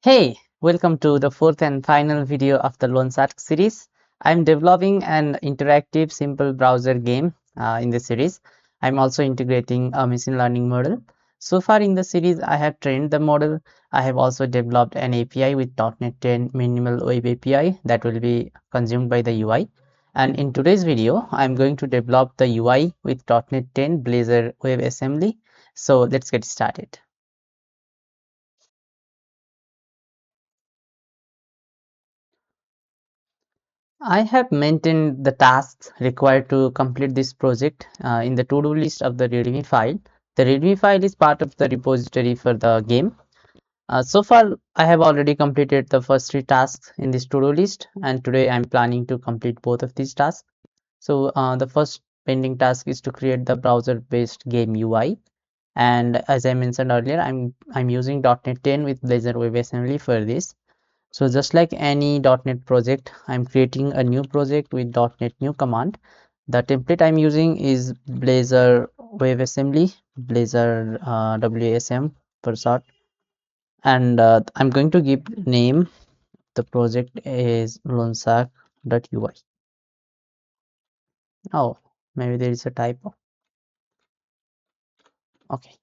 Hey, welcome to the fourth and final video of the Lone Shark series. I'm developing an interactive simple browser game in the series. I'm also integrating a machine learning model. So far in the series, I have trained the model. I have also developed an API with .NET 10 minimal web API that will be consumed by the UI. And in today's video, I'm going to develop the UI with .NET 10 Blazor Webassembly. So let's get started. I have maintained the tasks required to complete this project in the to-do list of the README file. The README file is part of the repository for the game. So far, I have already completed the first three tasks in this to-do list, and today I'm planning to complete both of these tasks. So the first pending task is to create the browser-based game UI. And as I mentioned earlier, I'm using .NET 10 with Blazor WebAssembly for this. So just like any .NET project, I'm creating a new project with .NET new command. The template I'm using is Blazor Webassembly, Blazor WASM for short. And I'm going to give name. The project is lonesack.ui. Oh, maybe there is a typo. Okay.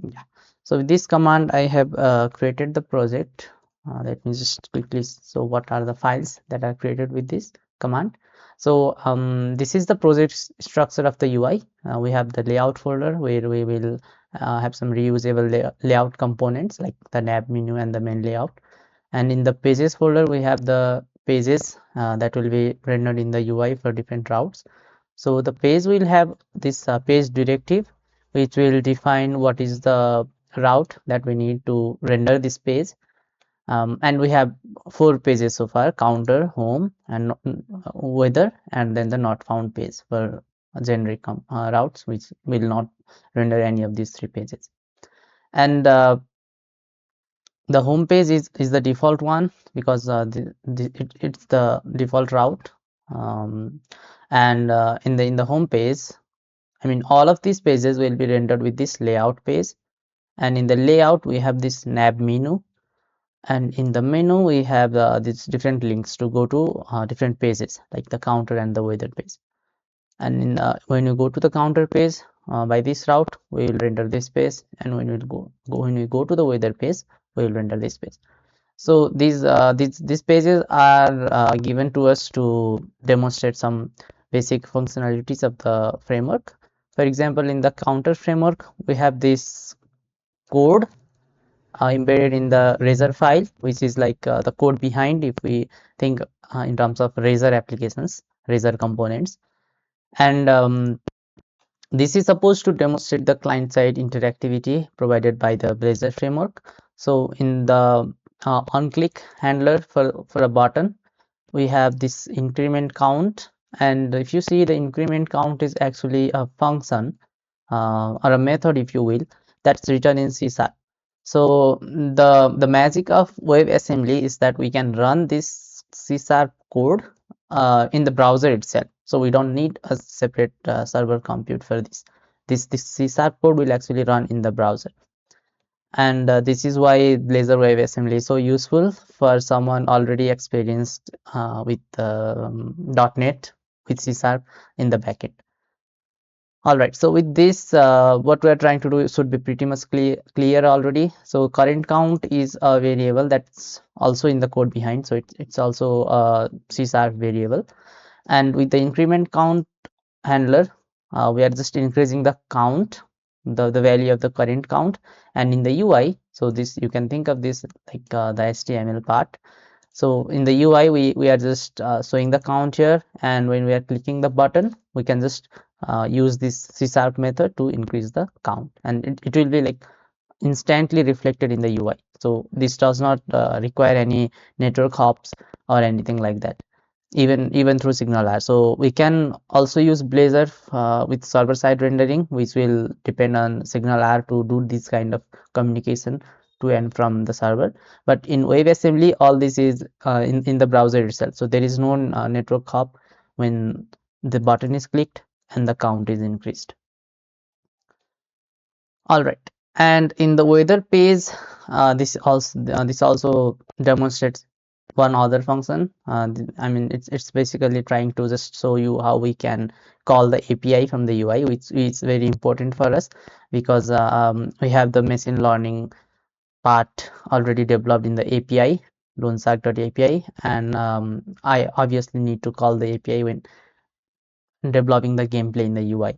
Yeah. So with this command, I have created the project. Let me just quickly. So what are the files that are created with this command? So this is the project structure of the UI. We have the layout folder where we will have some reusable layout components like the nav menu and the main layout. And in the pages folder, we have the pages that will be rendered in the UI for different routes. So the page will have this page directive, which will define what is the route that we need to render this page. And we have four pages so far: counter, home, and weather, and then the not found page for generic routes, which will not render any of these three pages. And the home page is the default one because it's the default route. Um, and in the home page, I mean, all of these pages will be rendered with this layout page. And in the layout, we have this nav menu. And in the menu, we have these different links to go to different pages, like the counter and the weather page. And when you go to the counter page by this route, we will render this page. And when we go to the weather page, we will render this page. So these pages are given to us to demonstrate some basic functionalities of the framework. For example, in the counter framework, we have this code embedded in the Razor file, which is like the code behind if we think in terms of Razor applications, Razor components. And this is supposed to demonstrate the client-side interactivity provided by the Blazor framework. So in the on-click handler for a button, we have this increment count. And if you see, the increment count is actually a function or a method, if you will, that's written in C#. So the magic of WebAssembly is that we can run this C# code in the browser itself. So we don't need a separate server compute for this. This C# code will actually run in the browser. And this is why Blazor WebAssembly is so useful for someone already experienced with .NET with C# in the backend. All right, so with this, what we are trying to do should be pretty much clear already. So current count is a variable that's also in the code behind. So it's also a C# variable. And with the increment count handler, we are just increasing the count, the value of the current count. And in the UI, so this, you can think of this like the HTML part. So in the UI, we are just showing the count here, and when we are clicking the button, we can just use this C# method to increase the count, and it will be like instantly reflected in the UI. So this does not require any network hops or anything like that, even through SignalR. So we can also use Blazor with server-side rendering, which will depend on SignalR to do this kind of communication to and from the server. But in WebAssembly, all this is in the browser itself. So there is no network hop when the button is clicked and the count is increased. All right. And in the weather page, this also demonstrates one other function. I mean, it's basically trying to just show you how we can call the API from the UI, which is very important for us because we have the machine learning part already developed in the API, loanshark.api, and I obviously need to call the API when developing the gameplay in the UI.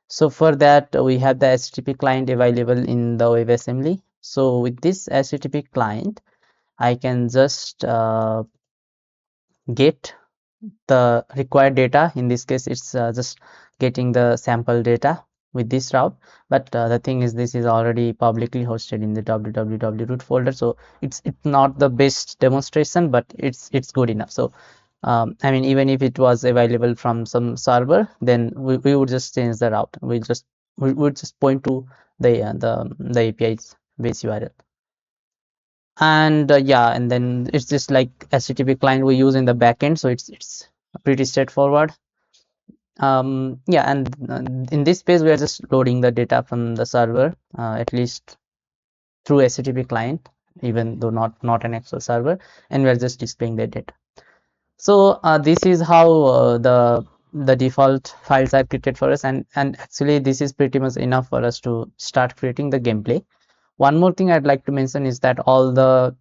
So for that, we have the HTTP client available in the WebAssembly. So with this HTTP client, I can just get the required data. In this case, it's just getting the sample data with this route. But the thing is, this is already publicly hosted in the www root folder, so it's not the best demonstration, but it's good enough. So I mean, even if it was available from some server, then we would just change the route. We would just point to the API's base URL. And yeah, and then it's just like HTTP client we use in the backend, so it's pretty straightforward. Yeah, and in this page we are just loading the data from the server, at least through HTTP client, even though not an actual server, and we are just displaying the data. So this is how the default files are created for us, and actually this is pretty much enough for us to start creating the gameplay. One more thing I'd like to mention is that all the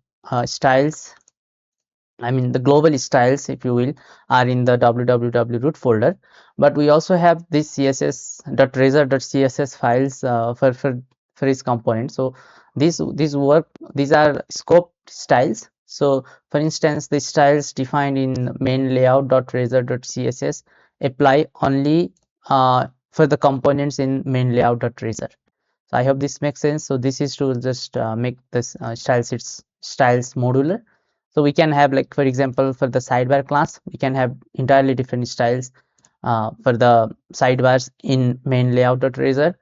styles, I mean the global styles, if you will, are in the www root folder, but we also have this css.razor.css files for each component. So these are scope styles. So for instance, the styles defined in main layout.razor.css apply only for the components in main layout.razor. So I hope this makes sense. So this is to just make this styles modular. So we can have, like, for example, for the sidebar class, we can have entirely different styles for the sidebars in main layout.razor,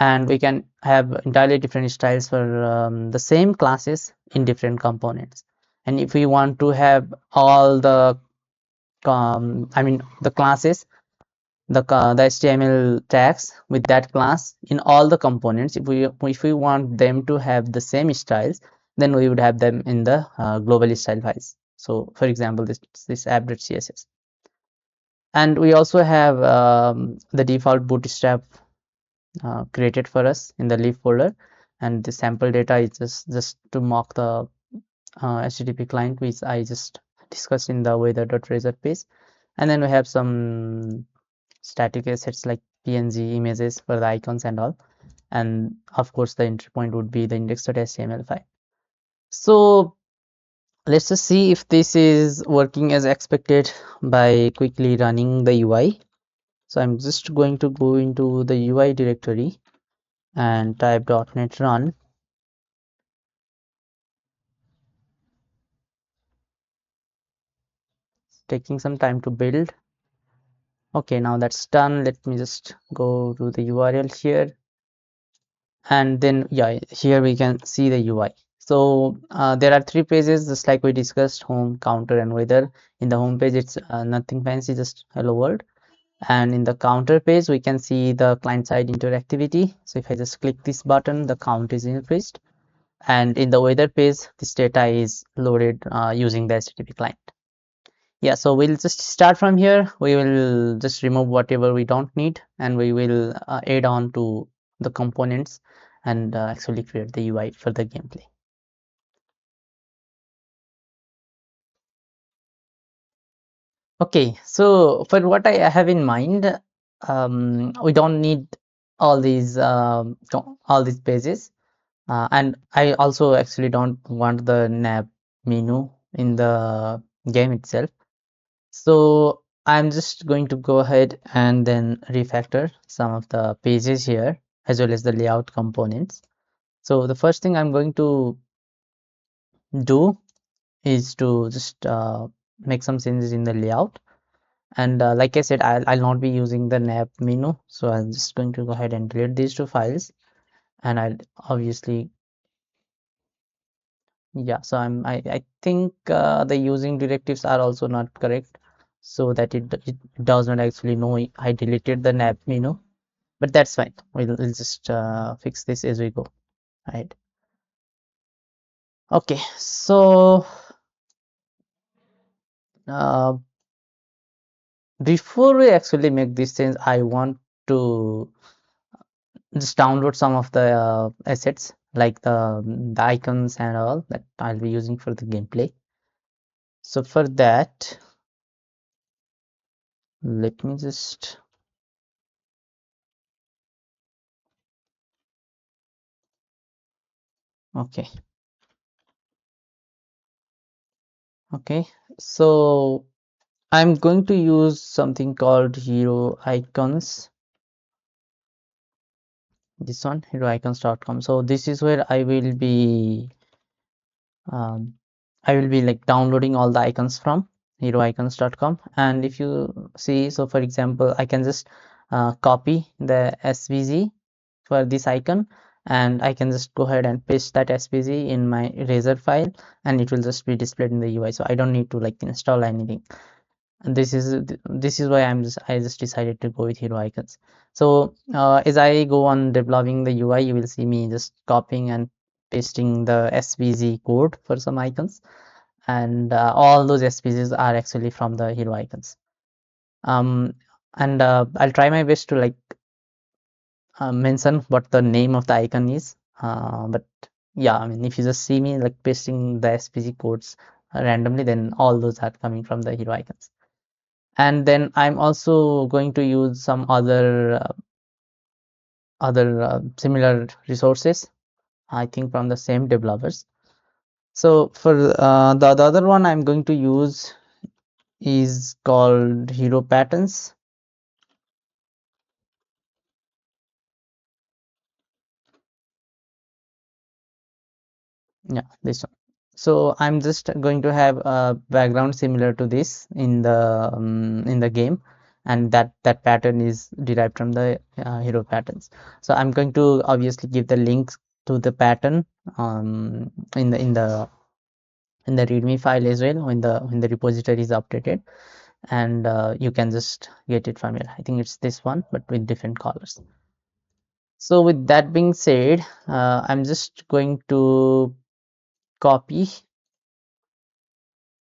and we can have entirely different styles for the same classes in different components. And if we want to have all the I mean the classes, the HTML tags with that class in all the components, if we want them to have the same styles, then we would have them in the global style files. So for example, this app.css. And we also have the default bootstrap created for us in the leaf folder, and the sample data is just to mock the HTTP client, which I just discussed in the weather.razor page. And then we have some static assets like PNG images for the icons and all. And of course, the entry point would be the index.html file. So let's just see if this is working as expected by quickly running the UI. So I'm just going to go into the UI directory and type .NET run. It's taking some time to build. Okay, now that's done. Let me just go to the URL here, and then yeah, here we can see the UI. So there are three pages, just like we discussed: home, counter, and weather. In the home page, it's nothing fancy, just hello world. And in the counter page, we can see the client side interactivity. So if I just click this button, the count is increased. And in the weather page, this data is loaded using the HTTP client. Yeah, so we'll just start from here. We will just remove whatever we don't need, and we will add on to the components and actually create the UI for the gameplay. Okay, so for what I have in mind, we don't need all these pages, and I also actually don't want the nav menu in the game itself. So I'm just going to go ahead and then refactor some of the pages here as well as the layout components. So the first thing I'm going to do is to just make some changes in the layout. And like I said, I'll not be using the nav menu. So I'm just going to go ahead and delete these two files. And I'll obviously, yeah, so I think the using directives are also not correct. So that it does not actually know I deleted the nav menu. But that's fine. We'll just fix this as we go. right? Okay, so uh, before we actually make this change, I want to just download some of the assets like the icons and all that I'll be using for the gameplay. So for that, let me just okay. Okay, so I'm going to use something called hero icons. This one, heroicons.com. So this is where um, I will be like downloading all the icons from heroicons.com. And if you see, so for example, I can just copy the SVG for this icon, and I can just go ahead and paste that SVG in my Razor file, and it will just be displayed in the UI. So I don't need to like install anything. And this is why I just decided to go with hero icons. So as I go on developing the UI, you will see me just copying and pasting the SVG code for some icons, and all those SVGs are actually from the hero icons. um and I'll try my best to like mention what the name of the icon is, but yeah, I mean, if you just see me like pasting the SVG codes randomly, then all those are coming from the hero icons. And then I'm also going to use some other similar resources, I think from the same developers. So for the other one I'm going to use is called hero patterns. Yeah, this one. So I'm just going to have a background similar to this in the game, and that pattern is derived from the hero patterns. So I'm going to obviously give the links to the pattern in the README file as well when the repository is updated, and you can just get it from here. I think it's this one, but with different colors. So with that being said, I'm just going to copy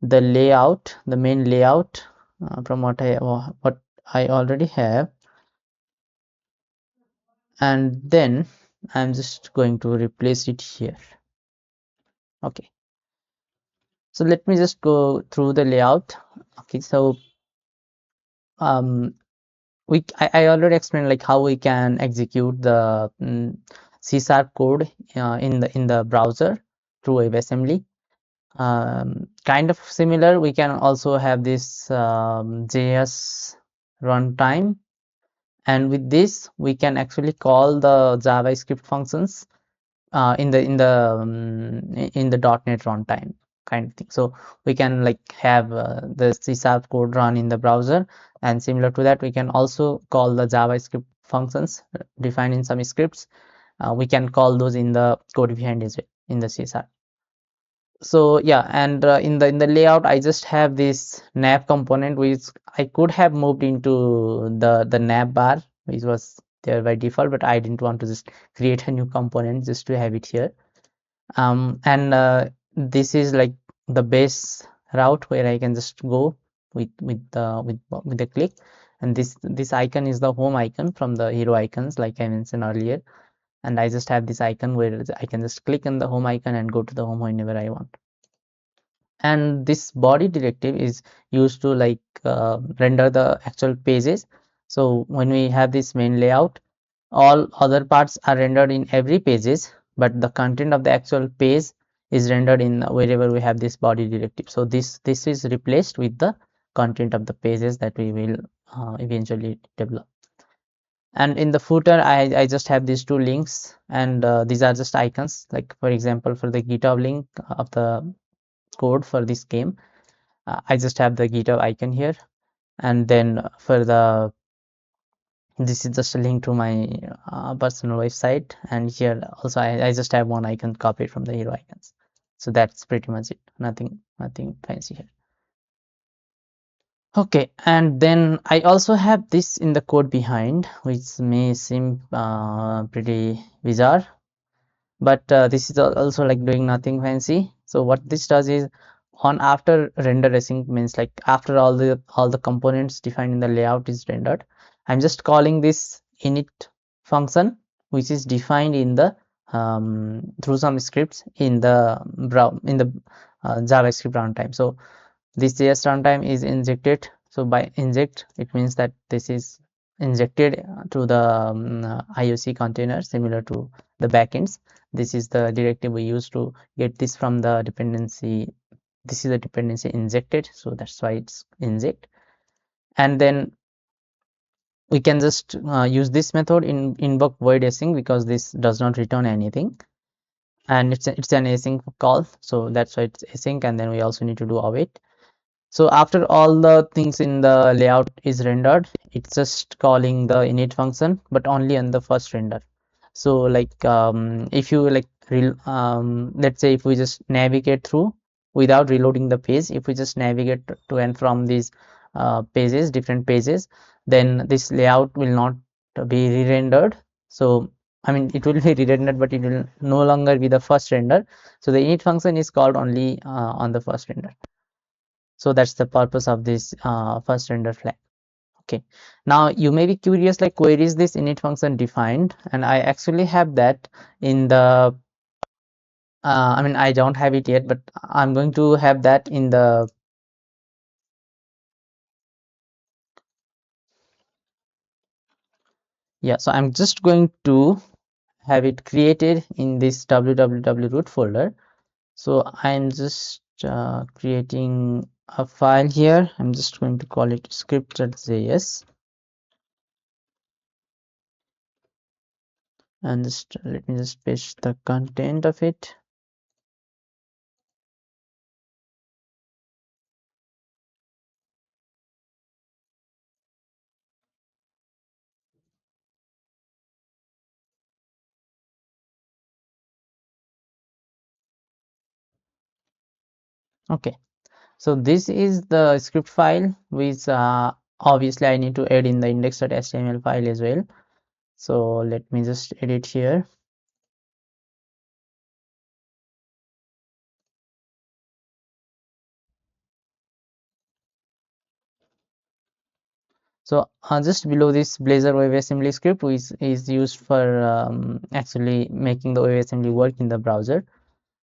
the layout, the main layout from what I already have, and then I'm just going to replace it here. Okay, so let me just go through the layout. Okay, so um, I already explained like how we can execute the C# code in the browser through WebAssembly. Kind of similar, we can also have this JS runtime, and with this we can actually call the JavaScript functions in the .NET runtime kind of thing. So we can like have the C# code run in the browser, and similar to that we can also call the JavaScript functions defined in some scripts. We can call those in the code behind as well in the C#. So yeah, and in the layout I just have this nav component which I could have moved into the nav bar, which was there by default, but I didn't want to just create a new component just to have it here. And this is like the base route where I can just go with the click, and this icon is the home icon from the hero icons like I mentioned earlier, and I just have this icon where I can just click on the home icon and go to the home whenever I want. And this body directive is used to like render the actual pages. So when we have this main layout, all other parts are rendered in every pages, but the content of the actual page is rendered in wherever we have this body directive. So this is replaced with the content of the pages that we will eventually develop. And in the footer I just have these two links, and these are just icons, like for example for the GitHub link of the code for this game, I just have the GitHub icon here, and then for the this is just a link to my personal website, and here also I just have one icon copied from the hero icons. So that's pretty much it. Nothing fancy here. Okay, and then I also have this in the code behind, which may seem pretty bizarre. but this is also like doing nothing fancy. So what this does is, on after render async, means like after all the components defined in the layout is rendered, I'm just calling this init function, which is defined in the through some scripts in the JavaScript runtime. So this JS runtime is injected. So by inject, it means that this is injected to the IOC container, similar to the backends. This is the directive we use to get this from the dependency. This is the dependency injected, so that's why it's inject. And then we can just use this method in invoke void async, because this does not return anything, and it's an async call, so that's why it's async. And then we also need to do await. So after all the things in the layout is rendered, it's just calling the init function, but only on the first render. So like if you like let's say if we just navigate through without reloading the page, if we just navigate to and from these pages, different pages, then this layout will not be re-rendered. So I mean, it will be re-rendered, but it will no longer be the first render. So the init function is called only on the first render. So that's the purpose of this first render flag. Okay, now you may be curious, like, where is this init function defined? And I actually have that in the I mean, I don't have it yet, but I'm going to have that in the yeah. So I'm just going to have it created in this www root folder. So I'm just creating a file here. I'm just going to call it script.js, and just let me just paste the content of it. Okay, so this is the script file, which obviously I need to add in the index.html file as well. So let me just edit here. So just below this Blazor WebAssembly script, which is used for actually making the WebAssembly work in the browser.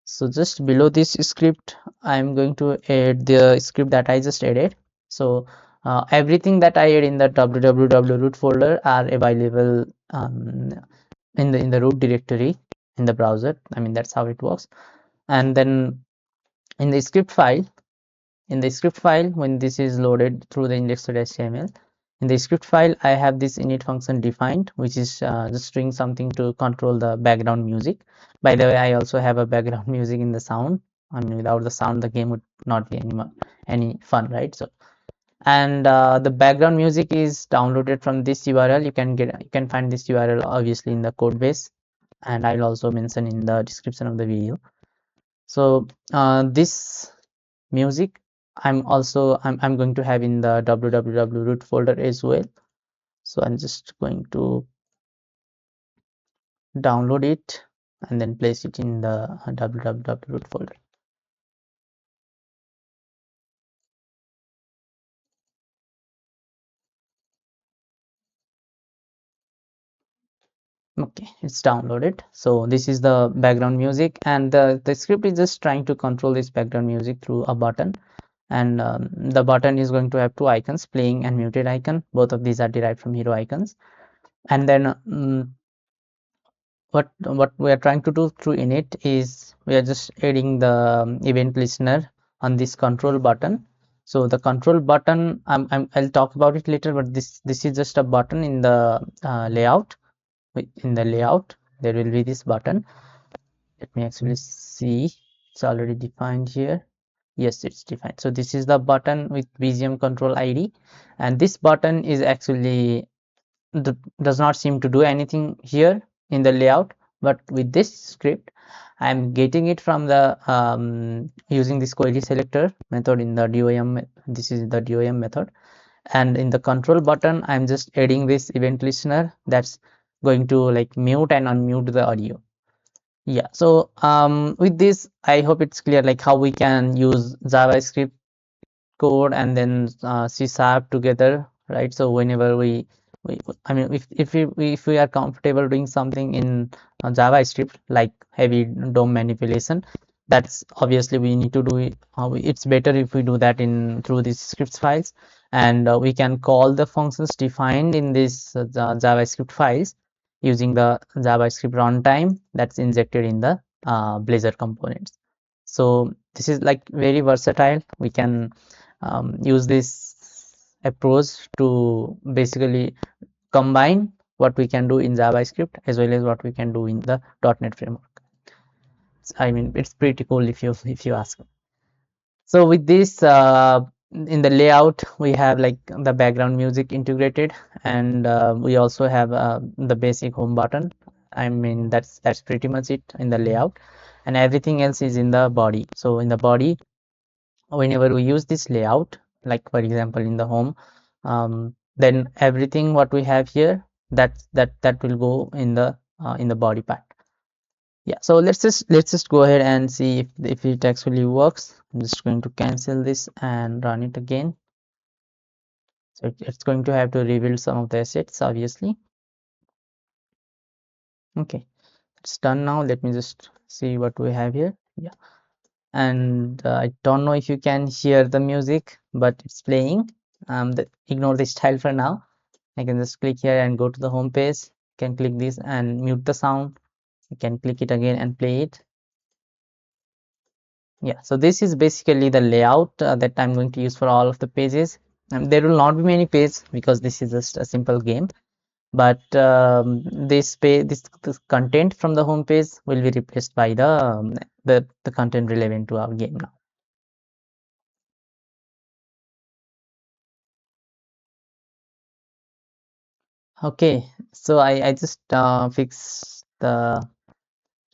So just below this script, I'm going to add the script that I just added. So everything that I add in the www root folder are available in the root directory in the browser. I mean, that's how it works. And then in the script file, when this is loaded through the index.html, in the script file, I have this init function defined, which is just doing something to control the background music. By the way, I also have a background music in the sound. I mean, without the sound, the game would not be any fun, right? So, and the background music is downloaded from this URL. You can find this URL obviously in the code base, and I'll also mention in the description of the video. So this music I'm going to have in the www root folder as well. So I'm just going to download it and then place it in the www root folder. Okay, it's downloaded. So this is the background music, and the script is just trying to control this background music through a button. And the button is going to have two icons, playing and muted icon. Both of these are derived from hero icons. And then what we are trying to do through init is we are just adding the event listener on this control button. So the control button, I'll talk about it later, but this is just a button in the layout. In the layout, there will be this button. Let me actually see. It's already defined here. Yes, it's defined. So this is the button with BGM control ID, and this button is actually does not seem to do anything here in the layout, but with this script I'm getting it from the using this query selector method in the DOM. This is the DOM method, and in the control button I'm just adding this event listener that's going to like mute and unmute the audio. Yeah, so with this, I hope it's clear like how we can use JavaScript code and then C sharp together, right? So whenever we I mean, if we are comfortable doing something in JavaScript like heavy DOM manipulation, that's obviously we need to do it. It's better if we do that in through these scripts files, and we can call the functions defined in this JavaScript files using the JavaScript runtime that's injected in the Blazor components. So this is like very versatile. We can use this approach to basically combine what we can do in JavaScript as well as what we can do in the .NET framework. I mean, it's pretty cool if you ask. So with this, in the layout, we have like the background music integrated, and we also have the basic home button. I mean, that's pretty much it in the layout, and everything else is in the body. So in the body, whenever we use this layout, like for example in the home, then everything what we have here, that will go in the body part. Yeah, so let's just go ahead and see if it actually works. I'm just going to cancel this and run it again. So it's going to have to rebuild some of the assets, obviously. Okay, it's done now. Let me just see what we have here. Yeah, and I don't know if you can hear the music, but it's playing. Ignore the style for now. I can just click here and go to the home page. Can click this and mute the sound. You can click it again and play it. Yeah, so this is basically the layout that I'm going to use for all of the pages. There will not be many pages because this is just a simple game. But this content from the home page will be replaced by the content relevant to our game now. Okay, so I just fixed the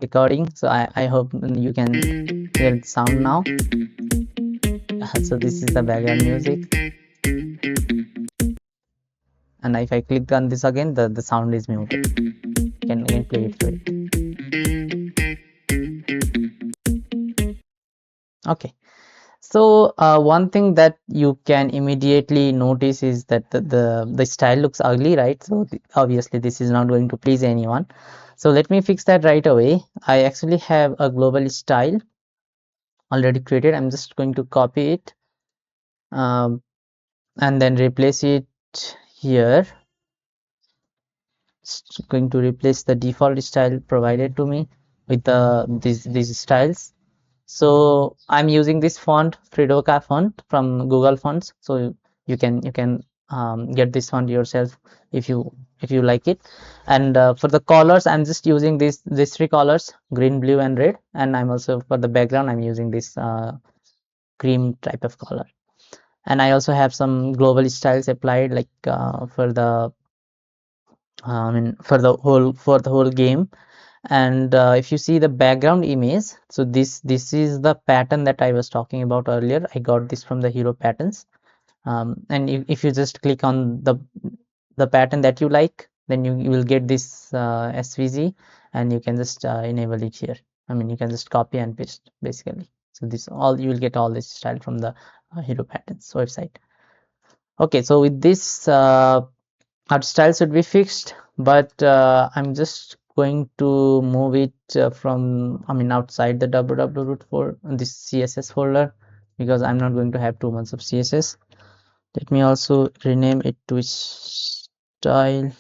recording, so I hope you can hear the sound now. So this is the background music, and if I click on this again, the sound is muted. You can again play it through it. Okay, so one thing that you can immediately notice is that the style looks ugly, right? So obviously this is not going to please anyone. So let me fix that right away. I actually have a global style already created. I'm just going to copy it, um, and then replace it here. It's going to replace the default style provided to me with these styles. So I'm using this font, Fridoka font from Google Fonts. So you can get this font yourself if you like it. And for the colors, I'm just using these three colors: green, blue, and red. And I'm also for the background, I'm using this cream type of color. And I also have some global styles applied, like for the I mean for the whole game. And if you see the background image, so this is the pattern that I was talking about earlier. I got this from the hero patterns. And if you just click on the pattern that you like, then you will get this SVG, and you can just enable it here. I mean, you can just copy and paste basically. So this all you will get all this style from the hero patterns website. Okay, so with this our style should be fixed, but I'm just going to move it from, I mean, outside the www root for this CSS folder, because I'm not going to have too much of CSS. Let me also rename it to styles.css,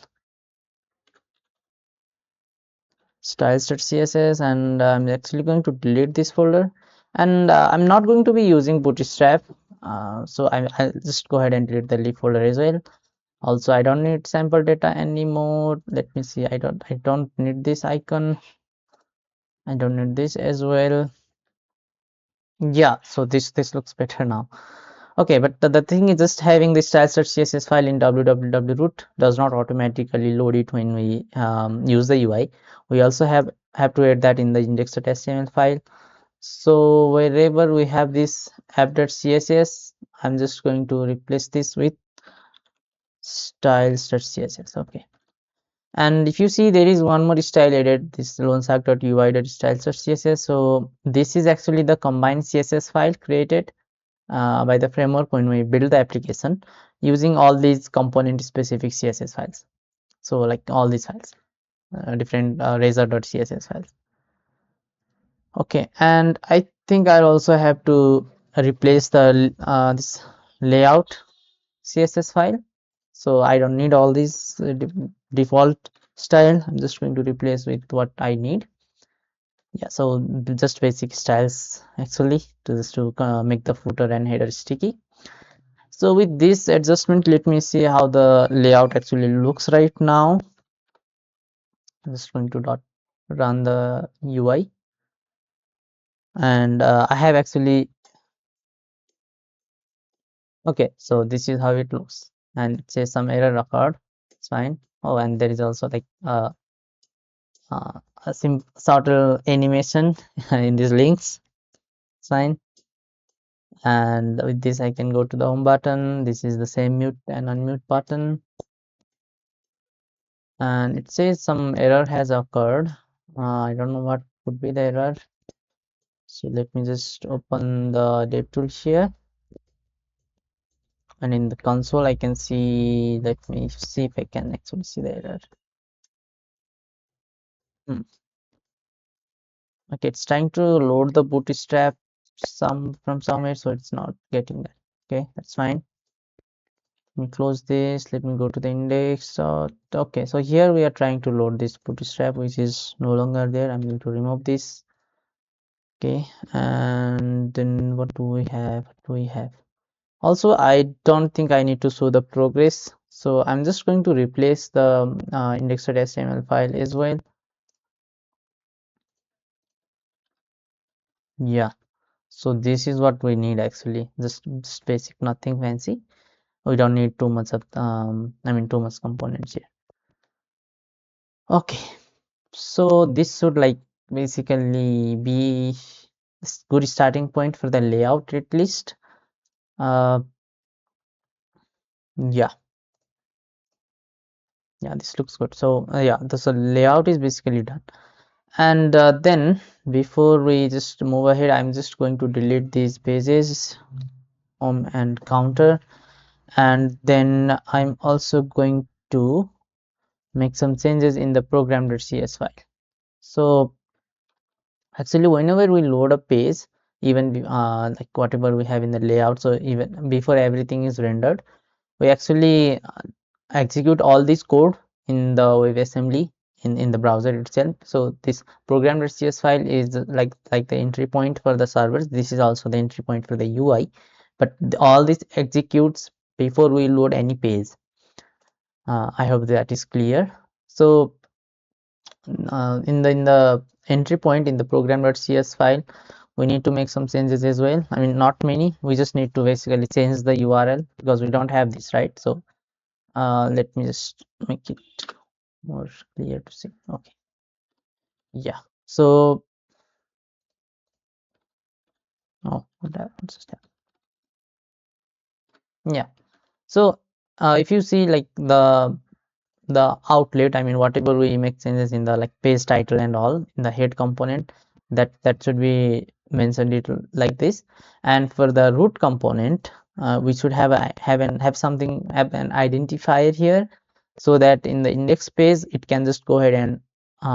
and I'm actually going to delete this folder, and I'm not going to be using bootstrap, so I'll just go ahead and delete the leaf folder as well. Also, I don't need sample data anymore. Let me see. I don't need this icon. I don't need this as well. Yeah, so this looks better now. Okay, but the thing is, just having this styles.css file in www root does not automatically load it when we use the UI. We also have to add that in the index.html file. So wherever we have this app.css, I'm just going to replace this with styles.css. Okay. And if you see, there is one more style added, this loansack.ui.styles.css. So this is actually the combined CSS file created by the framework when we build the application using all these component specific CSS files. So like all these files, different razor.css files. Okay, and I think I'll also have to replace the this layout CSS file. So I don't need all these default style. I'm just going to replace with what I need. Yeah, so just basic styles actually to just to make the footer and header sticky. So with this adjustment, let me see how the layout actually looks right now. I'm just going to run the UI, and I have actually, okay, so this is how it looks, and it says some error occurred. It's fine. Oh, and there is also like a subtle animation in these links. It's fine. And with this, I can go to the home button. This is the same mute and unmute button, and it says some error has occurred. I don't know what could be the error. So let me just open the DevTools here, and in the console I can see. Let me see if I can actually see the error. Okay, it's trying to load the bootstrap from somewhere, so it's not getting that. Okay, that's fine. Let me close this. Let me go to the index. So okay, so here we are trying to load this bootstrap, which is no longer there. I'm going to remove this. Okay, and then what do we have? What do we have? Also, I don't think I need to show the progress, so I'm just going to replace the index.html file as well. Yeah, so this is what we need actually, just basic, nothing fancy. We don't need too much of too much components here. Okay, so this should like basically be a good starting point for the layout at least. Uh, yeah, yeah, this looks good. So yeah, so layout is basically done. And then before we just move ahead, I'm just going to delete these pages and counter, and then I'm also going to make some changes in the program.cs file. So actually, whenever we load a page, even like whatever we have in the layout, so even before everything is rendered, we actually execute all this code in the WebAssembly in the browser itself. So this program.cs file is like the entry point for the servers. This is also the entry point for the UI, but all this executes before we load any page. I hope that is clear. So in the entry point in the program.cs file, we need to make some changes as well. I mean, not many. We just need to basically change the URL because we don't have this, right? So let me just make it more clear to see. Okay, yeah. So oh, what's this? Yeah. So if you see like the outlet, I mean whatever we make changes in the like page title and all in the head component, that should be mentioned it like this. And for the root component, we should have something, have an identifier here, so that in the index page it can just go ahead and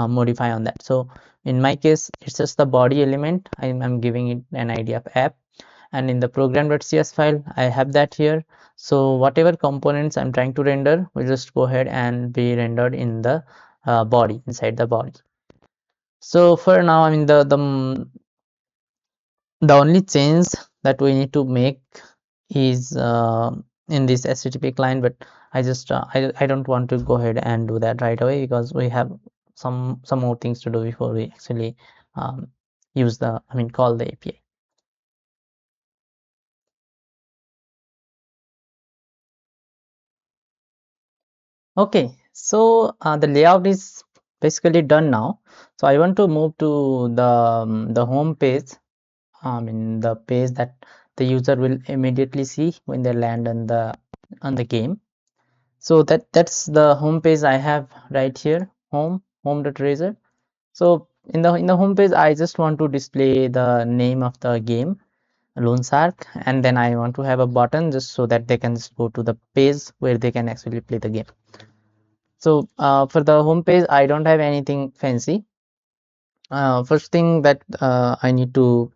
modify on that. So in my case, it's just the body element. I'm giving it an ID of app, and in the program.cs file I have that here. So whatever components I'm trying to render will just go ahead and be rendered in the body, inside the body. So for now, I mean the only change that we need to make is in this HTTP client, but I don't want to go ahead and do that right away because we have some more things to do before we actually use the call the API. Okay, so the layout is basically done now. So I want to move to the home page. The page that the user will immediately see when they land on the game. So that's the home page I have right here, home.razor. So in the home page, I just want to display the name of the game, Lone Shark, and then I want to have a button just so that they can just go to the page where they can actually play the game. So for the home page, I don't have anything fancy. First thing that I need to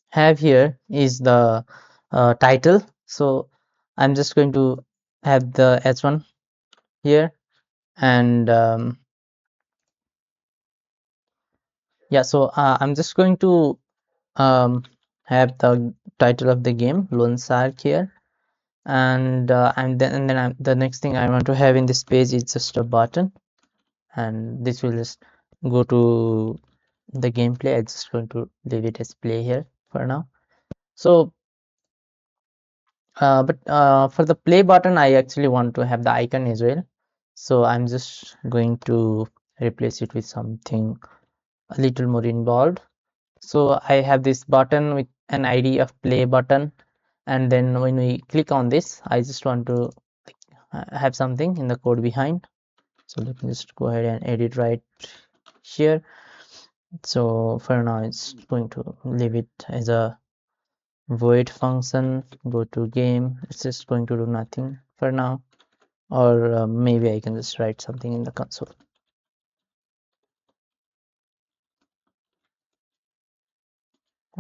have here is the title. So I'm just going to have the H1 here, and yeah, so I'm just going to um, have the title of the game, Lone Shark here, and then the next thing I want to have in this page is just a button, and this will just go to the gameplay. I'm just going to leave it as play here for now. So but for the play button, I actually want to have the icon as well. So I'm just going to replace it with something a little more involved. So I have this button with an ID of play button, and then when we click on this, I just want to have something in the code behind. So let me just go ahead and edit right here. So for now, it's going to leave it as a void function. Go to game. It's just going to do nothing for now, or maybe I can just write something in the console.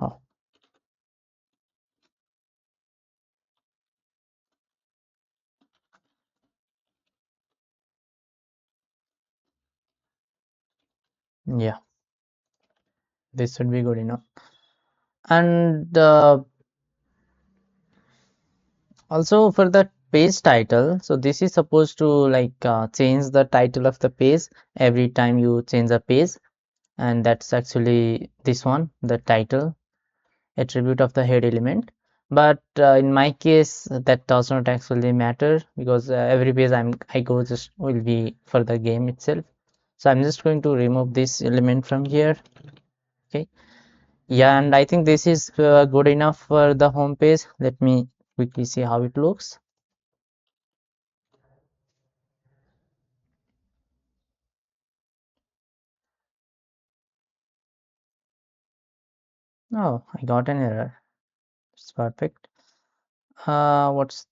Oh, yeah, this should be good enough. And also for the page title, so this is supposed to like change the title of the page every time you change a page, and that's actually this one, the title attribute of the head element. But in my case, that does not actually matter because every page I go just will be for the game itself. So I'm just going to remove this element from here. Okay. Yeah, and I think this is good enough for the home page. Let me quickly see how it looks. Oh, I got an error. It's perfect. What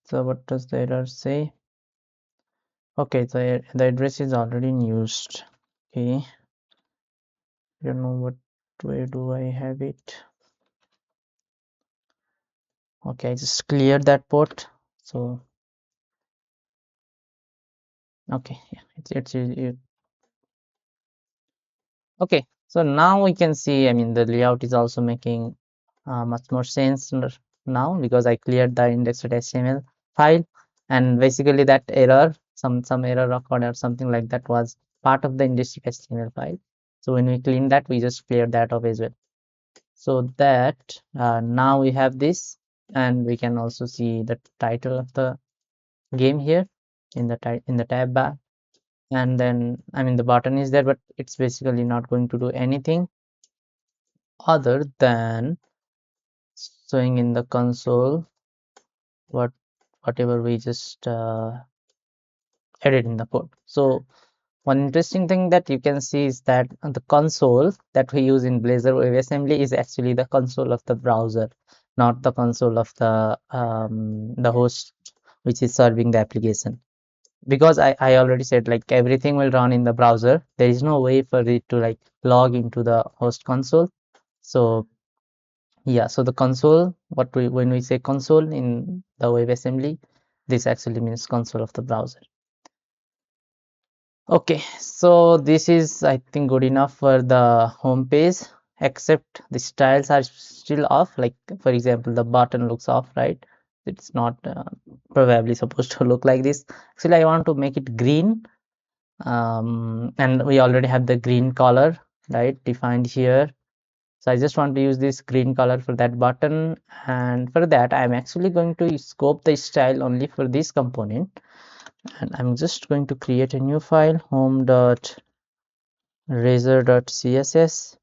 does the error say? Okay, the address is already in used. Okay, I don't know where do I have it. Okay, I just cleared that port. So okay, yeah, it. Okay, so now we can see. I mean, the layout is also making much more sense now because I cleared the index.html file, and basically that error, some error occurred or something like that was part of the index.html file. So when we clean that, we just clear that off as well. So that now we have this, and we can also see the title of the game here in the tab bar, and then I mean the button is there, but it's basically not going to do anything other than showing in the console what whatever we just added in the code. So one interesting thing that you can see is that the console that we use in Blazor WebAssembly is actually the console of the browser, not the console of the host which is serving the application. Because I already said like everything will run in the browser. There is no way for it to like log into the host console. So yeah, so the console, when we say console in the WebAssembly, this actually means console of the browser. Okay, so this is I think good enough for the home page, except the styles are still off. Like for example, the button looks off, right? It's not probably supposed to look like this. Actually, I want to make it green, and we already have the green color, right, defined here. So I just want to use this green color for that button, and for that I'm actually going to scope the style only for this component, and I'm just going to create a new file, home.razor.css,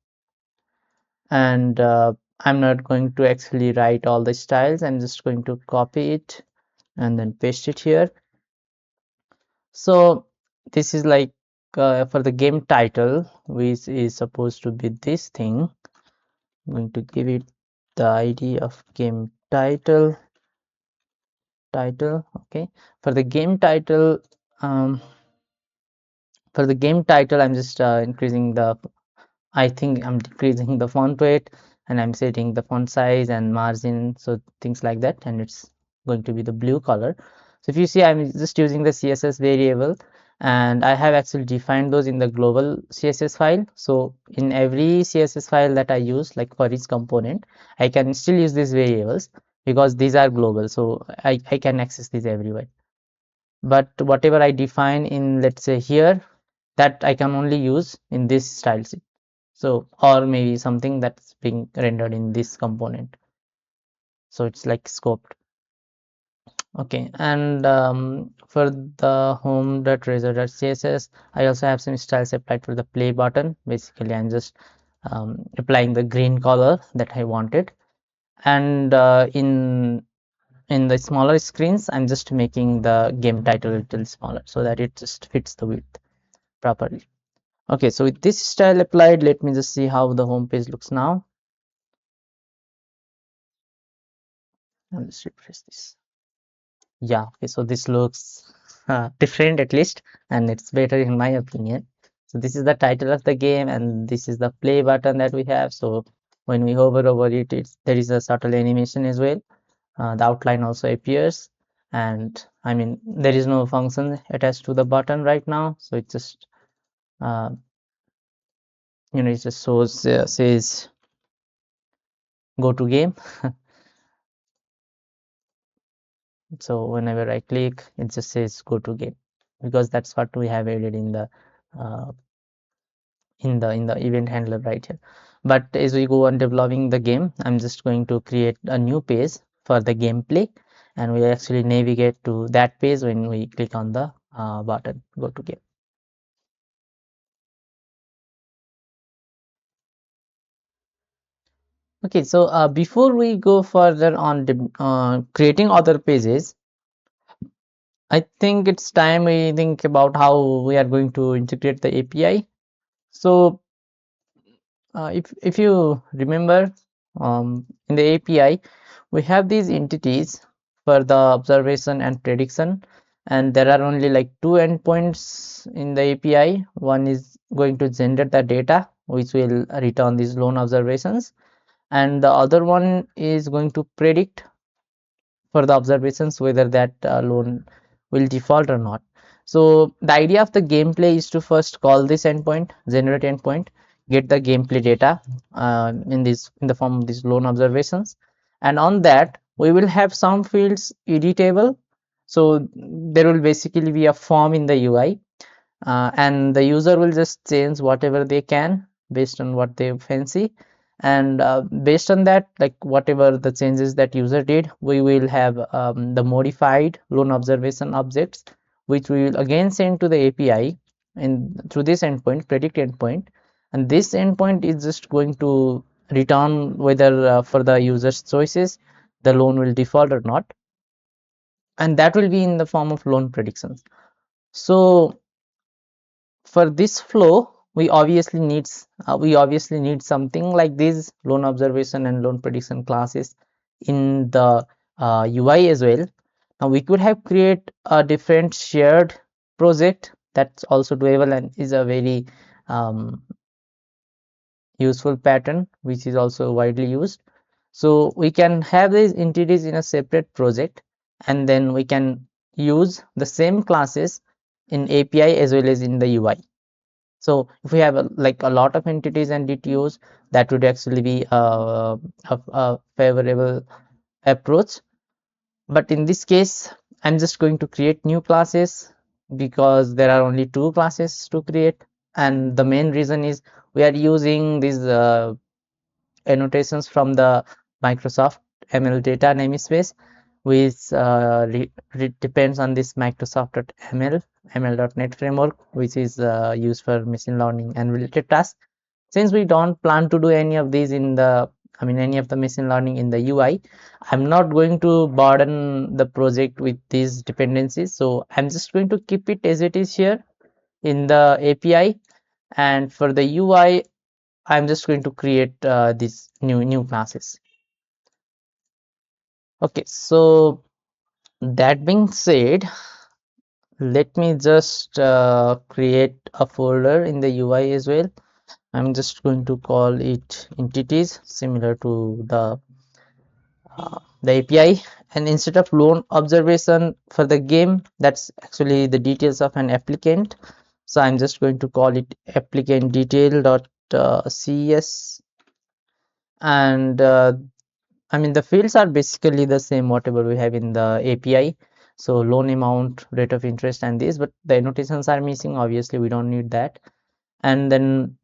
and I'm not going to actually write all the styles. I'm just going to copy it and then paste it here. So this is like for the game title, which is supposed to be this thing. I'm going to give it the ID of game title. Okay, for the game title, um, I'm just increasing the, I think I'm decreasing the font weight, and I'm setting the font size and margin, so things like that, and it's going to be the blue color. So if you see, I'm just using the CSS variable, and I have actually defined those in the global CSS file. So in every CSS file that I use, like for each component, I can still use these variables because these are global, so I can access these everywhere. But whatever I define in, let's say here, that I can only use in this style sheet. So, or maybe something that's being rendered in this component. So it's like scoped. Okay, and for the home.razor.css, I also have some styles applied for the play button. Basically, I'm just applying the green color that I wanted. And in the smaller screens, I'm just making the game title a little smaller so that it just fits the width properly. Okay, so with this style applied, let me just see how the home page looks now. I'll just refresh this. Yeah, okay, so this looks different at least, and it's better in my opinion. So this is the title of the game, and this is the play button that we have. So when we hover over it, there is a subtle animation as well. The outline also appears, and I mean there is no function attached to the button right now, so it just uh, it just shows says go to game. So whenever I click, it just says go to game because that's what we have added in the uh, event handler right here. But as we go on developing the game, I'm just going to create a new page for the gameplay, and we actually navigate to that page when we click on the button go to game. Okay, so before we go further on creating other pages, I think it's time we think about how we are going to integrate the API. So if you remember, in the API, we have these entities for the observation and prediction, and there are only like two endpoints in the API. One is going to generate the data, which will return these loan observations, and the other one is going to predict for the observations whether that loan will default or not. So the idea of the gameplay is to first call this endpoint, generate endpoint, get the gameplay data in the form of these loan observations, and on that we will have some fields editable. So there will basically be a form in the UI, and the user will just change whatever they can based on what they fancy, and based on that, like whatever the changes that user did, we will have the modified loan observation objects, which we will again send to the API and through this endpoint, predict endpoint, and this endpoint is just going to return whether for the user's choices the loan will default or not, and that will be in the form of loan predictions. So for this flow, we obviously need something like these loan observation and loan prediction classes in the UI as well. Now we could have create a different shared project that's also doable and is a very um, useful pattern which is also widely used. So we can have these entities in a separate project, and then we can use the same classes in API as well as in the UI. So if we have like a lot of entities and DTOs, that would actually be a favorable approach. But in this case, I'm just going to create new classes because there are only two classes to create. And the main reason is we are using these annotations from the Microsoft ML data namespace, which depends on this Microsoft.ml, ML.NET framework, which is used for machine learning and related tasks. Since we don't plan to do any of these in the I mean any of the machine learning in the UI, I'm not going to burden the project with these dependencies. So I'm just going to keep it as it is here in the API, and for the UI, I'm just going to create these new classes. Okay, so that being said, let me just create a folder in the UI as well. I'm just going to call it entities, similar to the API. And instead of loan observation for the game, that's actually the details of an applicant. So I'm just going to call it applicant detail dot ces, and I mean the fields are basically the same whatever we have in the API. So loan amount, rate of interest, and this, but the annotations are missing. Obviously, we don't need that. And then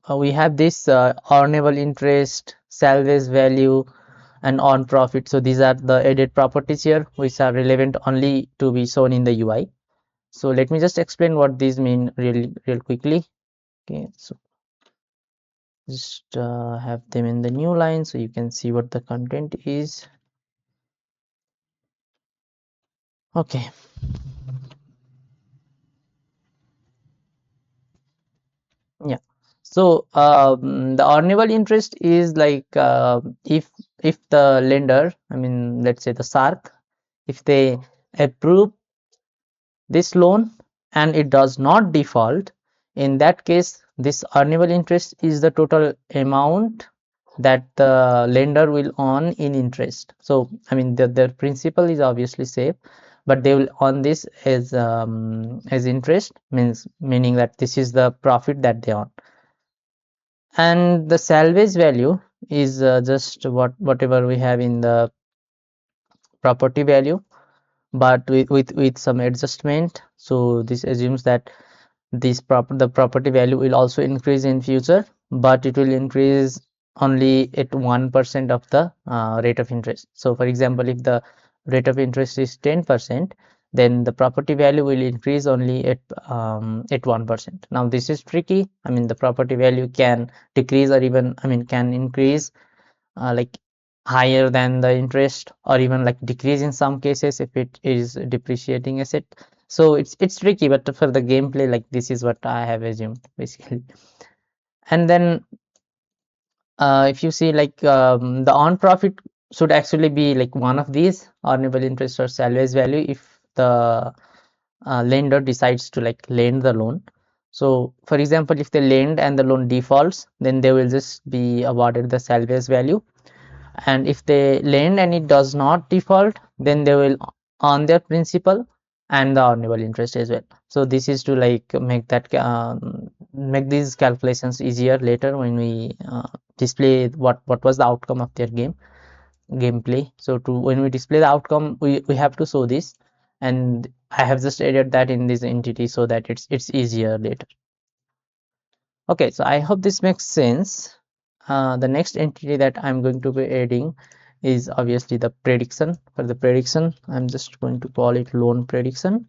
we have this earnable interest, salvage value, and on profit. So these are the added properties here, which are relevant only to be shown in the UI. So let me just explain what these mean real quickly. Okay, so just have them in the new line so you can see what the content is. Okay. Yeah. So the earnable interest is like if the lender, I mean let's say the SARC, if they approve this loan and it does not default, in that case this earnable interest is the total amount that the lender will earn in interest. So I mean their principal is obviously safe, but they will earn this as interest, meaning that this is the profit that they earn. And the salvage value is just whatever we have in the property value, but with some adjustment. So this assumes that the property value will also increase in future, but it will increase only at 1% of the rate of interest. So for example, if the rate of interest is 10%, then the property value will increase only at 1%. Now this is tricky. I mean the property value can decrease, or even I mean can increase like higher than the interest, or even like decrease in some cases if it is depreciating asset. So it's tricky, but for the gameplay, like this is what I have assumed basically. And then if you see like the on profit should actually be like one of these earnable interest or salvage value if the lender decides to like lend the loan. So for example, if they lend and the loan defaults, then they will just be awarded the salvage value, and if they lend and it does not default, then they will earn their principal and the earnable interest as well. So this is to like make these calculations easier later when we display what was the outcome of their gameplay. So to when we display the outcome, we have to show this, and I have just added that in this entity so that it's easier later. Okay, so I hope this makes sense. The next entity that I'm going to be adding is obviously the prediction. For the prediction, I'm just going to call it loan prediction.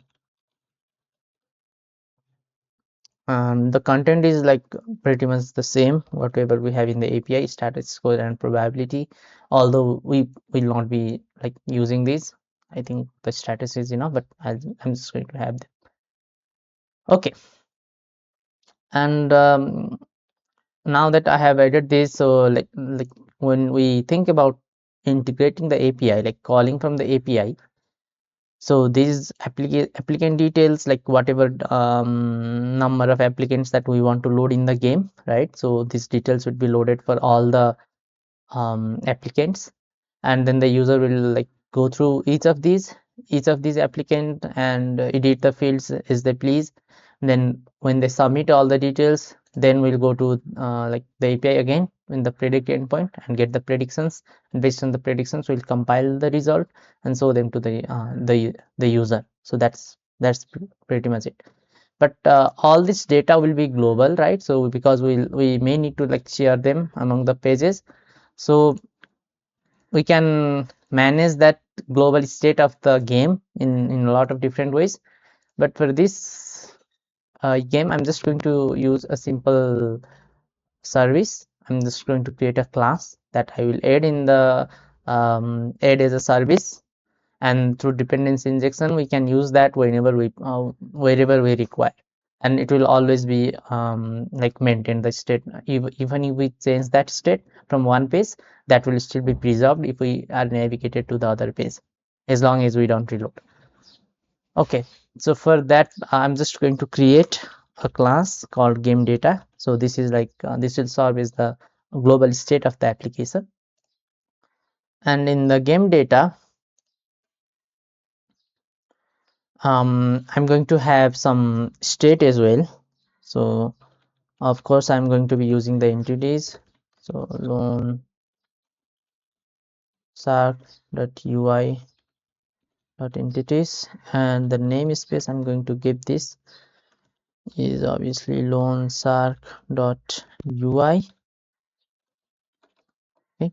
The content is like pretty much the same, whatever we have in the API, status score and probability, although we will not be like using these. I think the status is enough, but I'm just going to have them. Okay, and now that I have added this, so like when we think about integrating the API, like calling from the API, so these applicant details, like whatever number of applicants that we want to load in the game, right? So these details would be loaded for all the applicants, and then the user will like go through each of these applicant and edit the fields as they please. Then when they submit all the details, then we'll go to like the API again in the predict endpoint and get the predictions, and based on the predictions we'll compile the result and show them to the user. So that's pretty much it. But all this data will be global, right? So because we may need to like share them among the pages, so we can manage that global state of the game in a lot of different ways. But for this game, I'm just going to use a simple service. I'm just going to create a class that I will add in the add as a service, and through dependency injection we can use that wherever we require, and it will always be like maintain the state. Even if we change that state from one page, that will still be preserved if we are navigated to the other page, as long as we don't reload. Okay, so for that I'm just going to create a class called game data. So this is like this will serve as the global state of the application, and in the game data I'm going to have some state as well. So of course I'm going to be using the entities. So loan shark.ui entities, and the namespace I'm going to give this is obviously loan shark.ui. Okay,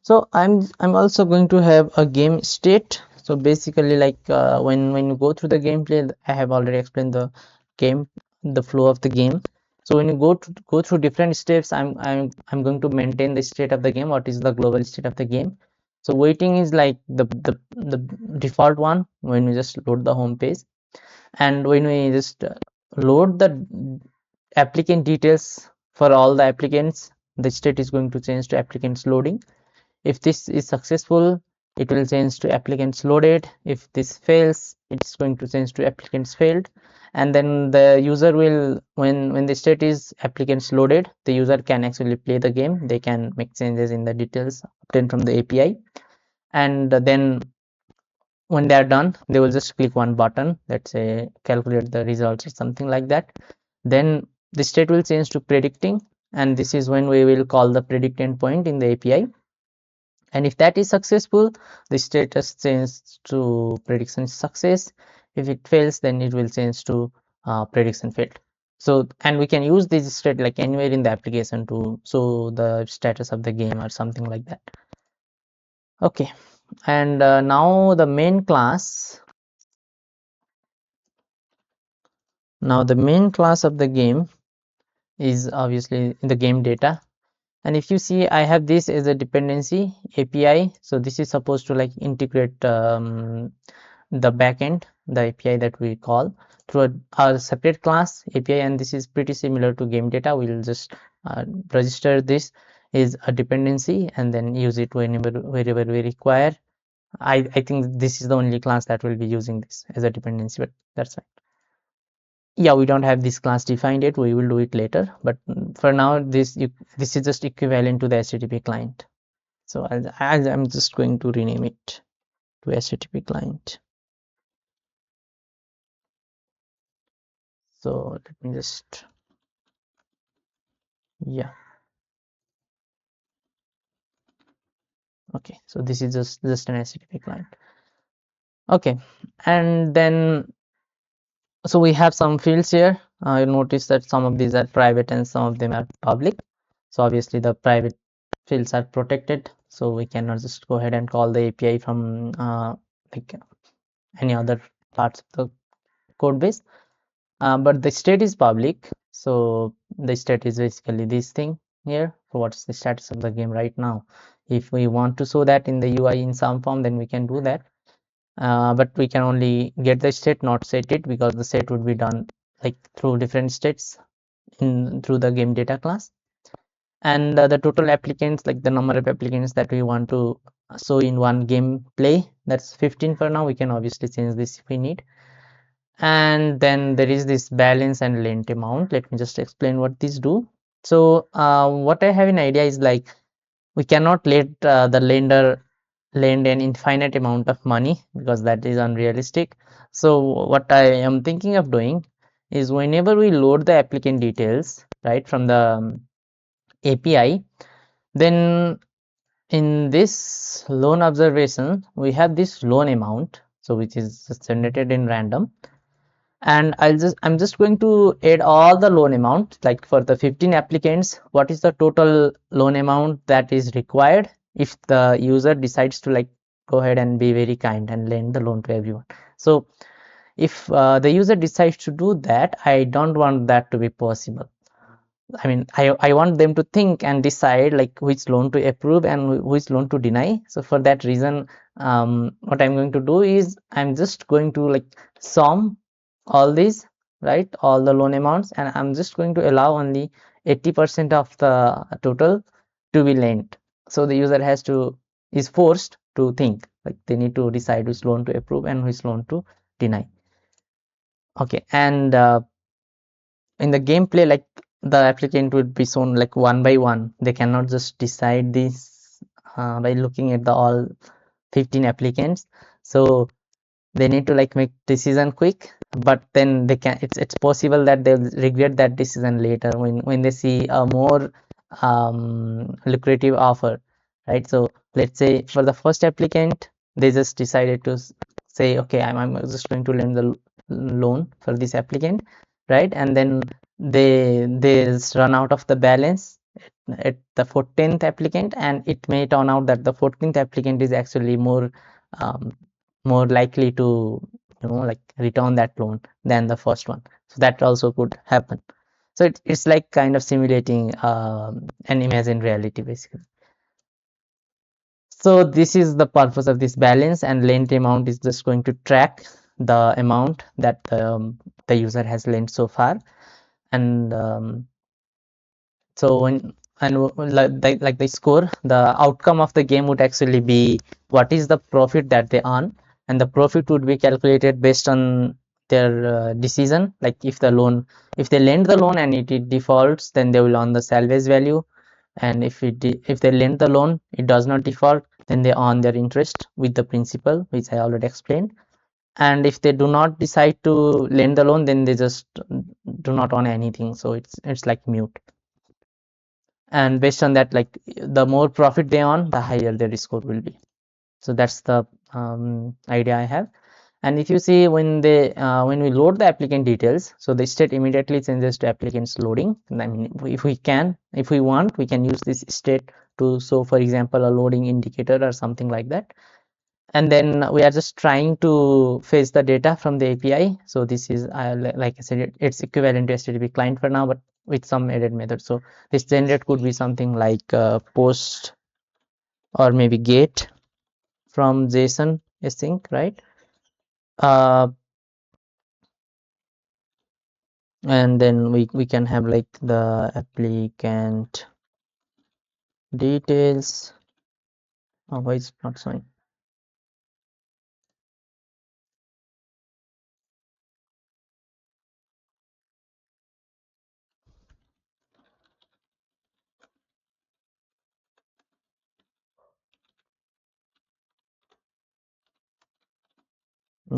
so I'm also going to have a game state. So basically, like when you go through the gameplay, I have already explained game the flow of the game. So when you go through different steps, I'm going to maintain the state of the game. What is the global state of the game? So waiting is like the default one when we just load the home page, and when we just load the applicant details for all the applicants, the state is going to change to applicants loading. If this is successful, it will change to applicants loaded. If this fails, it's going to change to applicants failed. And then the user will, when the state is applicants loaded, the user can actually play the game. They can make changes in the details obtained from the API. And then when they are done, they will just click one button, let's say calculate the results or something like that. Then the state will change to predicting, and this is when we will call the predict endpoint in the API. And if that is successful, the status changes to prediction success. If it fails, then it will change to prediction failed. So, and we can use this state like anywhere in the application to show the status of the game or something like that. Okay, and now the main class. Now the main class of the game is obviously the game data. And if you see, I have this as a dependency API. So this is supposed to like integrate the backend, the API that we call through a separate class API, and this is pretty similar to game data. We'll just register this is a dependency and then use it wherever we require. I think this is the only class that will be using this as a dependency, but that's fine. Yeah, we don't have this class defined yet. We will do it later, but for now this is just equivalent to the HTTP client. So I'm just going to rename it to HTTP client. So let me just, yeah, okay, so this is just an HTTP client. Okay, and then so we have some fields here. You notice that some of these are private and some of them are public. So obviously the private fields are protected, so we cannot just go ahead and call the API from like any other parts of the code base. But the state is public, so the state is basically this thing here. So what's the status of the game right now? If we want to show that in the UI in some form, then we can do that. But we can only get the state, not set it, because the set would be done like through different states through the game data class. And the total applicants, like the number of applicants that we want to show in one game play, that's 15 for now. We can obviously change this if we need. And then there is this balance and lent amount. Let me just explain what these do. So what I have an idea is like we cannot let the lender lend an infinite amount of money because that is unrealistic. So what I am thinking of doing is whenever we load the applicant details right from the API, then in this loan observation we have this loan amount, so which is just generated in random, and I'm just going to add all the loan amount, like for the 15 applicants, what is the total loan amount that is required if the user decides to like go ahead and be very kind and lend the loan to everyone. So if the user decides to do that, I don't want that to be possible. I want them to think and decide like which loan to approve and which loan to deny. So for that reason, what I'm going to do is I'm just going to like sum all these, right? All the loan amounts, and I'm just going to allow only 80% of the total to be lent. So the user is forced to think, like they need to decide which loan to approve and which loan to deny. Okay, and in the gameplay, like the applicant would be shown like one by one. They cannot just decide this by looking at the all 15 applicants. So they need to like make decision quick, but then they can it's possible that they'll regret that decision later when they see a more lucrative offer, right? So let's say for the first applicant, they just decided to say, okay, I'm just going to lend the loan for this applicant, right? And then they just run out of the balance at the 14th applicant, and it may turn out that the 14th applicant is actually um, more likely to like return that loan than the first one. So that also could happen. So it's like kind of simulating an imagined reality basically. So this is the purpose of this balance, and lent amount is just going to track the amount that the user has lent so far. And so when and like the score, the outcome of the game would actually be what is the profit that they earn, and the profit would be calculated based on their decision. Like if they lend the loan and it defaults, then they will earn the salvage value, and if they lend the loan, it does not default, then they earn their interest with the principal, which I already explained. And if they do not decide to lend the loan, then they just do not earn anything. So it's like mute. And based on that, like the more profit they earn, the higher their score will be. So that's the idea I have. And if you see when we load the applicant details, so the state immediately changes to applicants loading. I mean, if we want, we can use this state to show, for example, a loading indicator or something like that. And then we are just trying to fetch the data from the API. So this is like I said, it's equivalent to HTTP client for now, but with some added method. So this generate could be something like post or maybe get from JSON async, right? Uh, and then we can have like the applicant details. Oh, why is it not showing?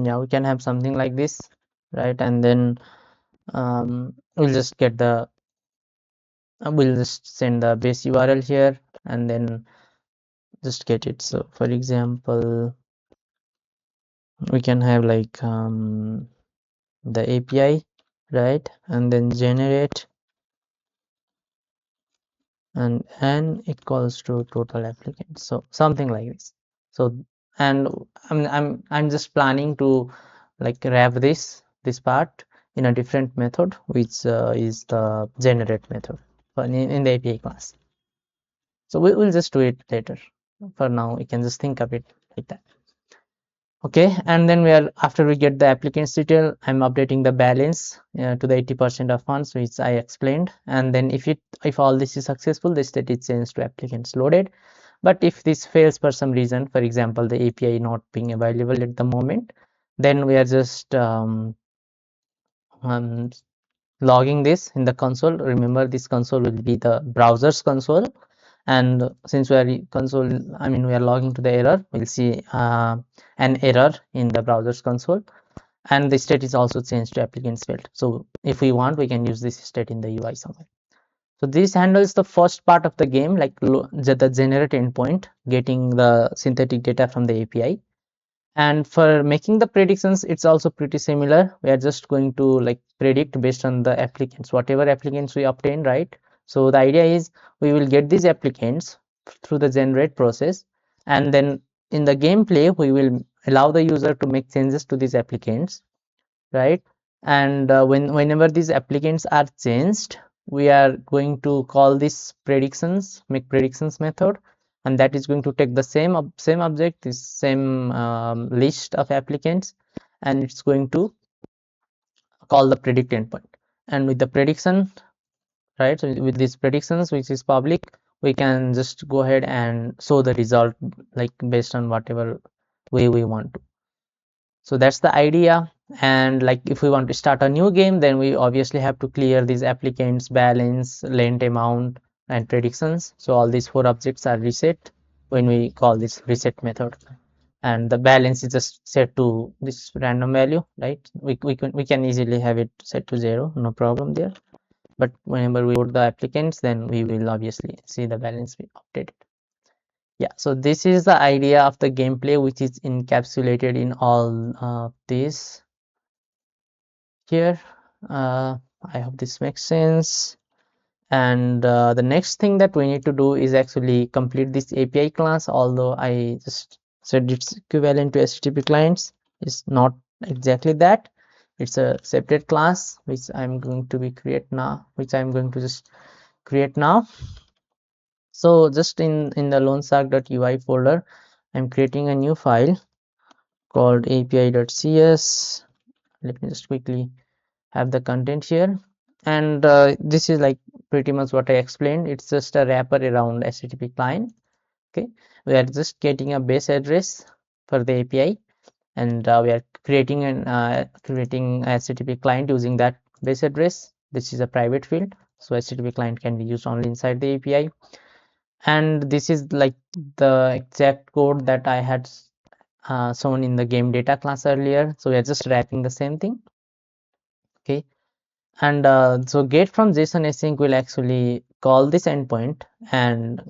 Yeah, we can have something like this, right? And then we'll just get the we'll just send the base URL here and then just get it. So for example, we can have like the API, right? And then generate and n equals to total applicants. So something like this. So and I'm just planning to like wrap this part in a different method, which is the generate method in the API class. So we will just do it later. For now, we can just think of it like that. Okay, and then after we get the applicant's detail, I'm updating the balance to the 80% of funds, which I explained. And then if all this is successful, the state is changed to applicants loaded. But if this fails for some reason, for example, the API not being available at the moment, then we are just um, logging this in the console. Remember, this console will be the browser's console. And since we are console, I mean, we are logging to the error, we'll see an error in the browser's console. And the state is also changed to applicants field. So if we want, we can use this state in the UI somewhere. So this handles the first part of the game, like the generate endpoint, getting the synthetic data from the API. And for making the predictions, it's also pretty similar. We are just going to like predict based on the applicants, whatever applicants we obtain, right? So the idea is we will get these applicants through the generate process, and then in the gameplay, we will allow the user to make changes to these applicants, right? And whenever these applicants are changed, we are going to call this predictions, make predictions method, and that is going to take the same object, this same list of applicants, and it's going to call the predict endpoint. And with the prediction, right, so with these predictions which is public, we can just go ahead and show the result like based on whatever way we want to. So that's the idea. And like if we want to start a new game, then we obviously have to clear these applicants, balance, length, amount, and predictions. So all these four objects are reset when we call this reset method. And the balance is just set to this random value, right? We can easily have it set to 0, no problem there. But whenever we load the applicants, then we will obviously see the balance be updated. Yeah, so this is the idea of the gameplay which is encapsulated in all this here. I hope this makes sense. And the next thing that we need to do is actually complete this API class, although I just said it's equivalent to HTTP clients. It's not exactly that. It's a separate class which I'm going to just create now. So just in the loneshark.ui folder, I'm creating a new file called api.cs. Let me just quickly have the content here. And this is like pretty much what I explained. It's just a wrapper around HTTP client. Okay, we are just getting a base address for the API, and we are creating creating a HTTP client using that base address. This is a private field, so HTTP client can be used only inside the API. And this is like the exact code that I had shown in the game data class earlier. So we are just wrapping the same thing. Okay, and so get from JSON async will actually call this endpoint and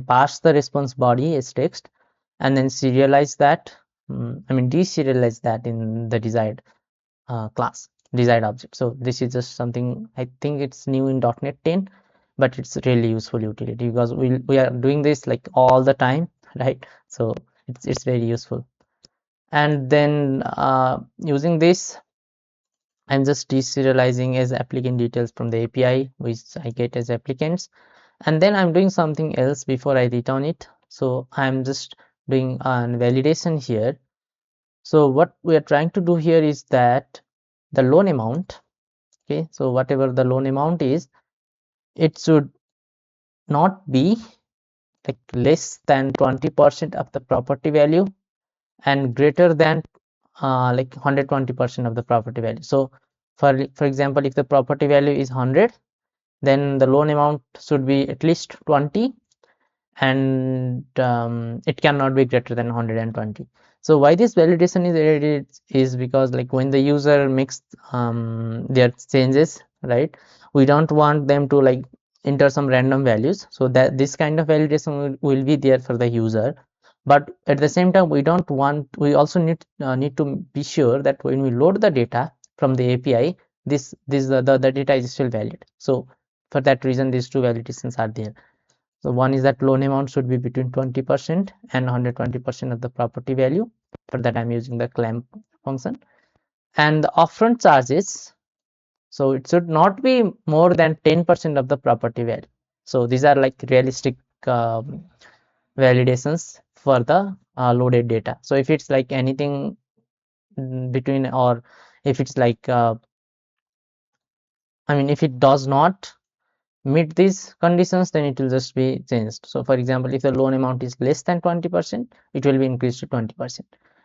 pass the response body as text, and then serialize that. Deserialize that in the desired desired object. So this is just something, I think it's new in .NET 10, but it's really useful utility because we are doing this like all the time, right? So it's very useful. And then using this, I'm just deserializing as applicant details from the API, which I get as applicants. And then I'm doing something else before I return it. So I'm just doing a validation here. So what we are trying to do here is that the loan amount, okay, so whatever the loan amount is, it should not be like less than 20% of the property value and greater than like 120% of the property value. So for example, if the property value is 100, then the loan amount should be at least 20, and it cannot be greater than 120. So why this validation is added is because like when the user makes their changes, right, we don't want them to like enter some random values, so that this kind of validation will be there for the user. But at the same time, we also need to be sure that when we load the data from the API, the data is still valid. So for that reason, these two validations are there. So one is that loan amount should be between 20% and 120% of the property value. For that, I'm using the clamp function. And the upfront charges, so it should not be more than 10% of the property value. So these are like realistic validations for the loaded data. So if it's like anything between, or if it's like if it does not meet these conditions, then it will just be changed. So for example, if the loan amount is less than 20%, it will be increased to 20%,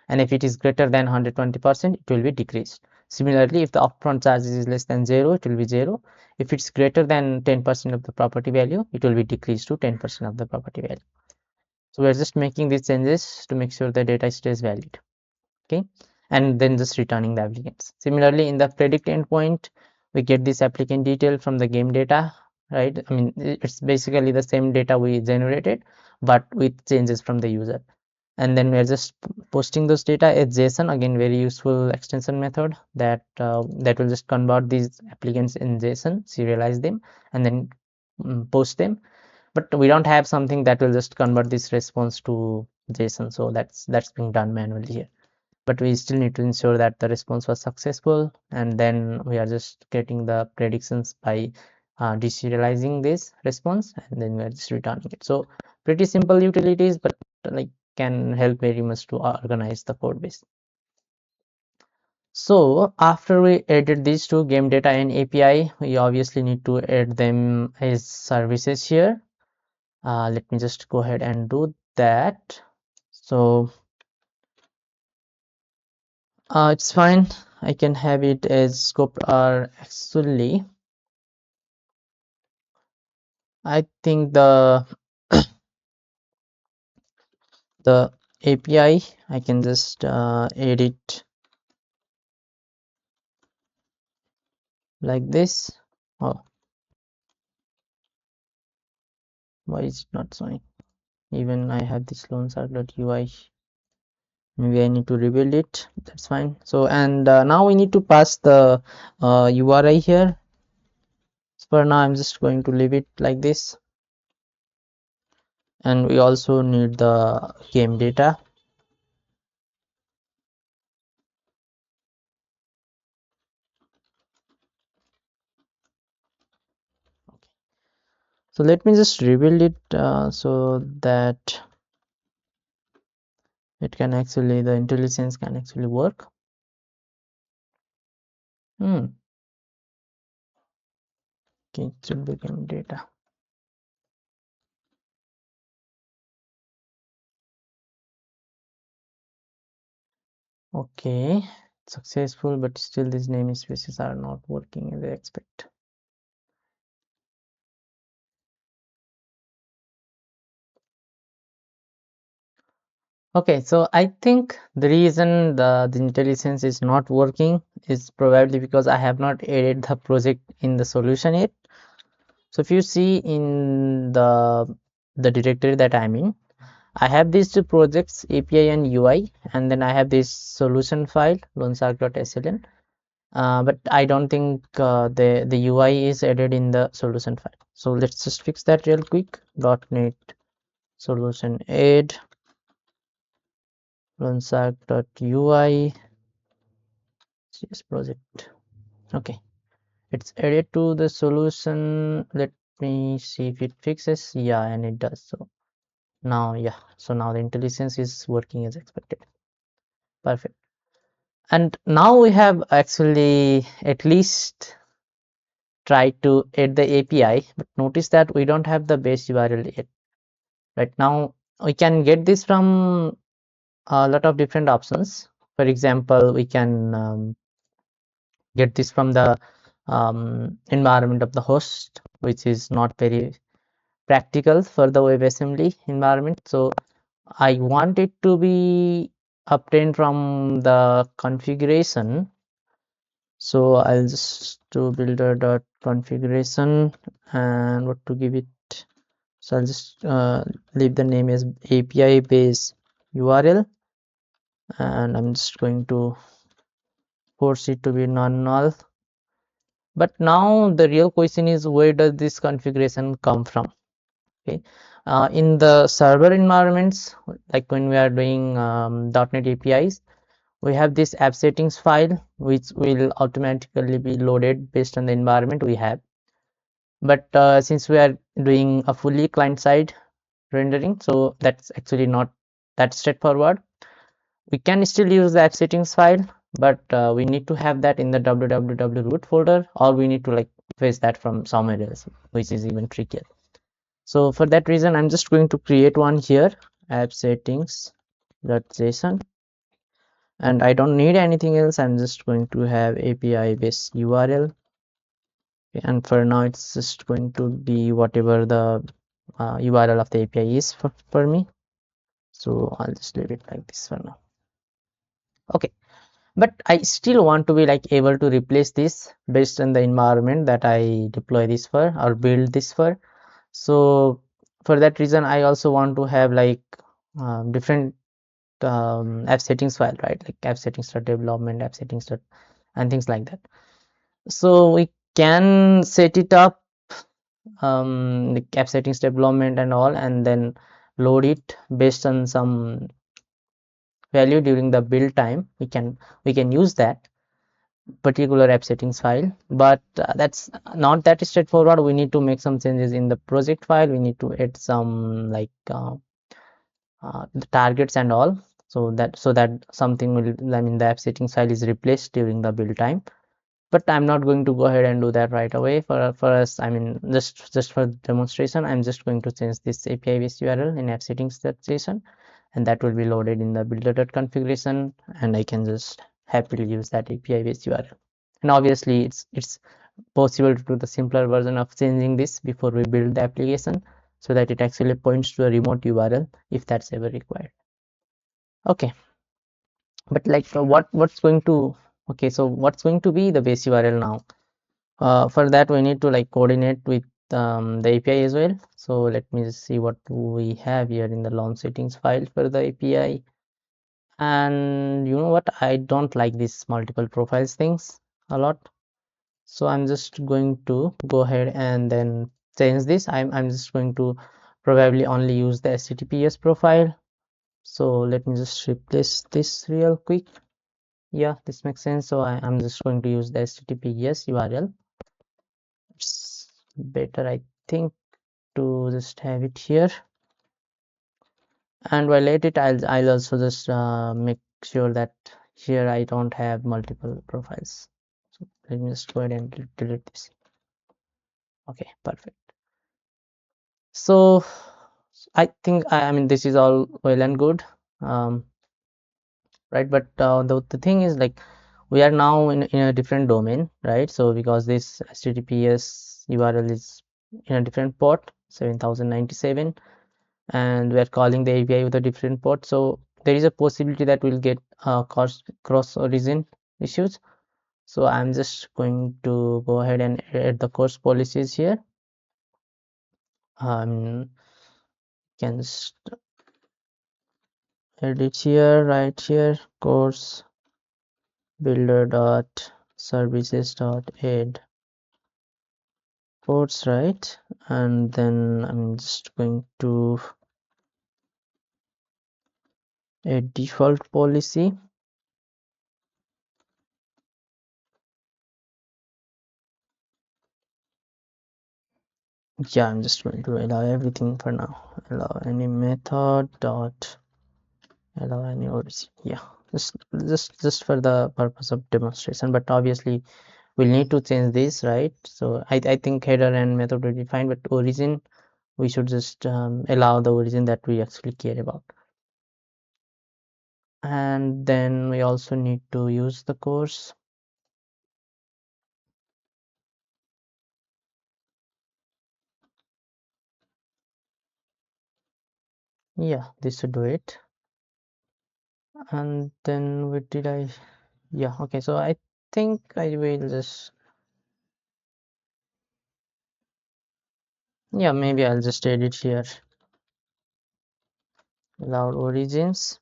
and if it is greater than 120%, it will be decreased. Similarly, if the upfront charges is less than 0, it will be 0. If it's greater than 10% of the property value, it will be decreased to 10% of the property value. So we are just making these changes to make sure the data stays valid. Okay, and then just returning the applicants. Similarly, in the predict endpoint, we get this applicant detail from the game data, right? It's basically the same data we generated, but with changes from the user. And then we're just posting those data as JSON. Again, very useful extension method that that will just convert these applicants in JSON, serialize them, and then post them. But we don't have something that will just convert this response to JSON, so that's being done manually here. but we still need to ensure that the response was successful, and then we are just getting the predictions by deserializing this response, and then we are just returning it. So pretty simple utilities, but like can help very much to organize the code base. So after we added these two, game data and API, we obviously need to add them as services here. Let me just go ahead and do that. So it's fine. I can have it as scope, or actually I think the API I can just edit like this. Oh, why is it not showing? Even I have this lonestar.ui. Maybe I need to rebuild it. That's fine. So, and now we need to pass the URI here. So for now I'm just going to leave it like this, and we also need the game data. Okay. So let me just rebuild it so that it can actually, the IntelliSense can actually work. Okay, it should be game data. Okay, successful, but still these namespaces are not working as I expect. Okay, so I think the reason the IntelliSense is not working is probably because I have not added the project in the solution yet. So if you see in the directory that I'm in, I have these two projects, API and UI, and then I have this solution file, loneshark.sln. But I don't think the UI is added in the solution file. So let's just fix that real quick. .NET solution add loneshark.ui project. Okay, it's added to the solution. Let me see if it fixes. Yeah, and it does. So now, yeah, so now the IntelliSense is working as expected. Perfect. And now we have actually at least tried to add the API, but notice that we don't have the base URL yet. Right now, we can get this from a lot of different options. For example, we can get this from the environment of the host, which is not very practical for the WebAssembly environment. So I want it to be obtained from the configuration. So I'll just do builder.configuration, and what to give it. So I'll just leave the name as API base URL, and I'm just going to force it to be non-null. But now the real question is, where does this configuration come from? Okay, in the server environments, like when we are doing .NET APIs, we have this app settings file which will automatically be loaded based on the environment we have. But since we are doing a fully client-side rendering, so that's actually not that straightforward. We can still use the app settings file, but we need to have that in the www root folder, or we need to like fetch that from somewhere else, which is even trickier. So for that reason, I'm just going to create one here, app settings.json, and I don't need anything else. I'm just going to have API base URL. Okay, and for now, it's just going to be whatever the URL of the API is for me. So I'll just leave it like this for now. Okay, but I still want to be like able to replace this based on the environment that I deploy this for or build this for. So for that reason, I also want to have like different app settings file, right? Like app settings.development, app settings and things like that. So we can set it up, the app settings development and all, and then load it based on some value during the build time, we can use that particular app settings file. But that's not that straightforward. We need to make some changes in the project file. We need to add some like the targets and all, so that something will, I mean, the app settings file is replaced during the build time. But I'm not going to go ahead and do that right away. For us, I mean, just for demonstration, I'm just going to change this API based URL in app settings section, and that will be loaded in the builder.configuration, and I can just happily use that API based URL. And obviously it's possible to do the simpler version of changing this before we build the application, so that it actually points to a remote URL if that's ever required. Okay, but like what's going to, okay, so what's going to be the base URL now? For that we need to like coordinate with the API as well. So let me just see what we have here in the launch settings file for the API. And you know what, I don't like this multiple profiles things a lot, so I'm just going to go ahead and then change this. I'm just going to probably only use the HTTPS profile. So let me just replace this real quick. Yeah, this makes sense. So I'm just going to use the HTTPS URL. It's better, I think, to just have it here. And while at it, I'll also just make sure that here I don't have multiple profiles. So let me just go ahead and delete this. Okay, perfect. So I think I mean this is all well and good, um, right? But the thing is, like, we are now in a different domain, right? So because this HTTPS URL is in a different port, 7097, and we are calling the API with a different port, so there is a possibility that we'll get cross origin issues. So I'm just going to go ahead and add the course policies here. Can just edit here, right here, course builder dot services dot add ports, right? And then I'm just going to add default policy. Yeah, I'm just going to allow everything for now. Allow any method dot allow any origin. Yeah, just for the purpose of demonstration. But obviously we'll need to change this, right? So I think header and method will be fine, but origin, we should just allow the origin that we actually care about. And then we also need to use the course. Yeah, this should do it. And then what did I, yeah, okay, so I think I will just, yeah, maybe I'll just edit here, allow origins,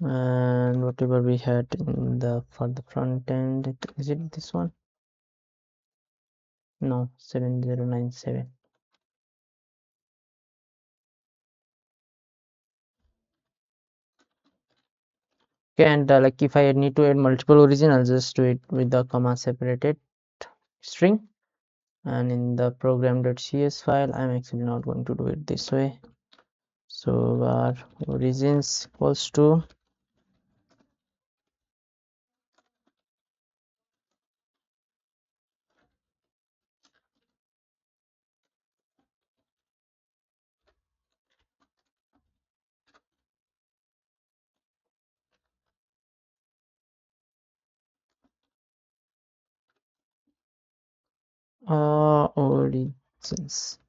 and whatever we had in the for the front end, is it this one? No, 7097. Okay, and like if I need to add multiple origin, I'll just do it with the comma separated string. And in the program.cs file, I'm actually not going to do it this way. So our origins equals to origins.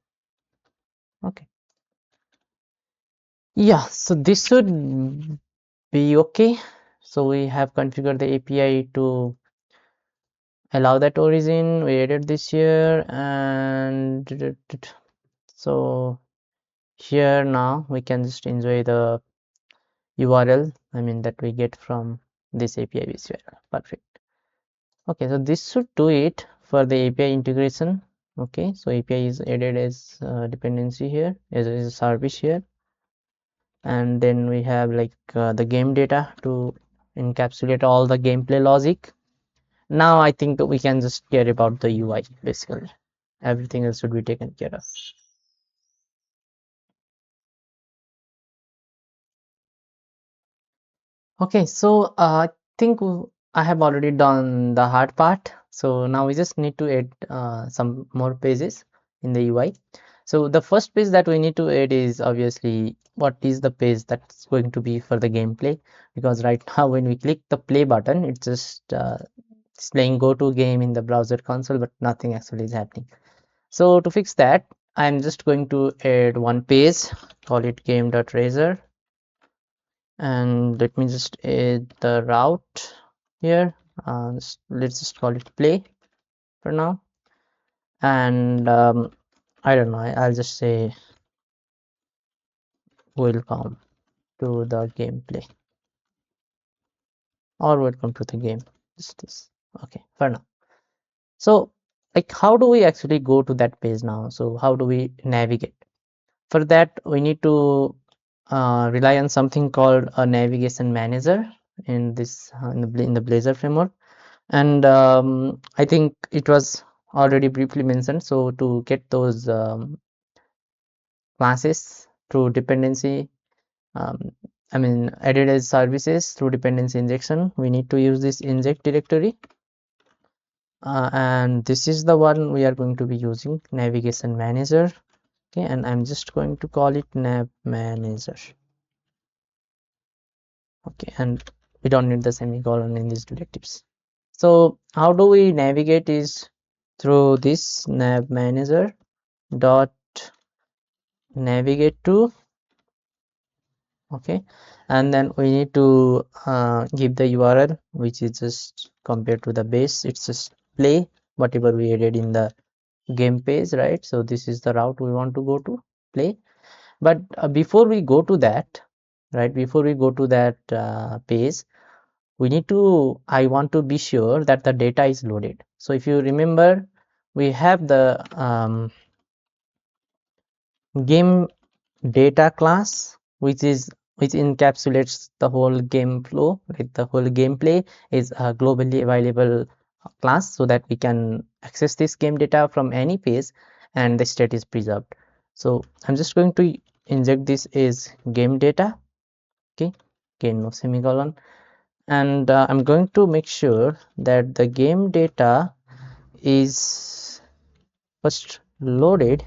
Okay. Yeah, so this should be okay. So we have configured the API to allow that origin. We added this here, and so here now we can just enjoy the URL, I mean, that we get from this API based URL. Perfect. Okay, so this should do it for the API integration. Okay, so API is added as dependency here, as a service here. and then we have like the game data to encapsulate all the gameplay logic. Now I think we can just care about the UI basically. Everything else should be taken care of. Okay, so I think I have already done the hard part. So now we just need to add some more pages in the UI. So the first page that we need to add is obviously what is the page that's going to be for the gameplay. Because right now when we click the play button, it's just displaying go to game in the browser console, but nothing actually is happening. So to fix that, I'm just going to add one page, call it game.razor, and let me just add the route here. Let's just call it play for now, and I don't know, I'll just say welcome to the gameplay or welcome to the game. Just this. Okay, for now. So like how do we actually go to that page now? So how do we navigate? For that we need to rely on something called a navigation manager in this in the Blazor framework. And I think it was already briefly mentioned. So to get those classes through dependency, um, I mean added as services through dependency injection, we need to use this inject directory, and this is the one we are going to be using, navigation manager. Okay, and I'm just going to call it nav manager. Okay, and we don't need the semicolon in these directives. So how do we navigate is through this nav manager dot navigate to. Okay, and then we need to give the URL, which is just compared to the base, it's just play whatever we added in the game page, right? So this is the route we want to go to, play. But before we go to that, right, before we go to that page, we need to, I want to be sure that the data is loaded. So if you remember, we have the game data class, which encapsulates the whole game flow, like the whole gameplay is a globally available class, so that we can access this game data from any page and the state is preserved. So I'm just going to inject this as game data. Okay, again no semicolon, and I'm going to make sure that the game data is first loaded.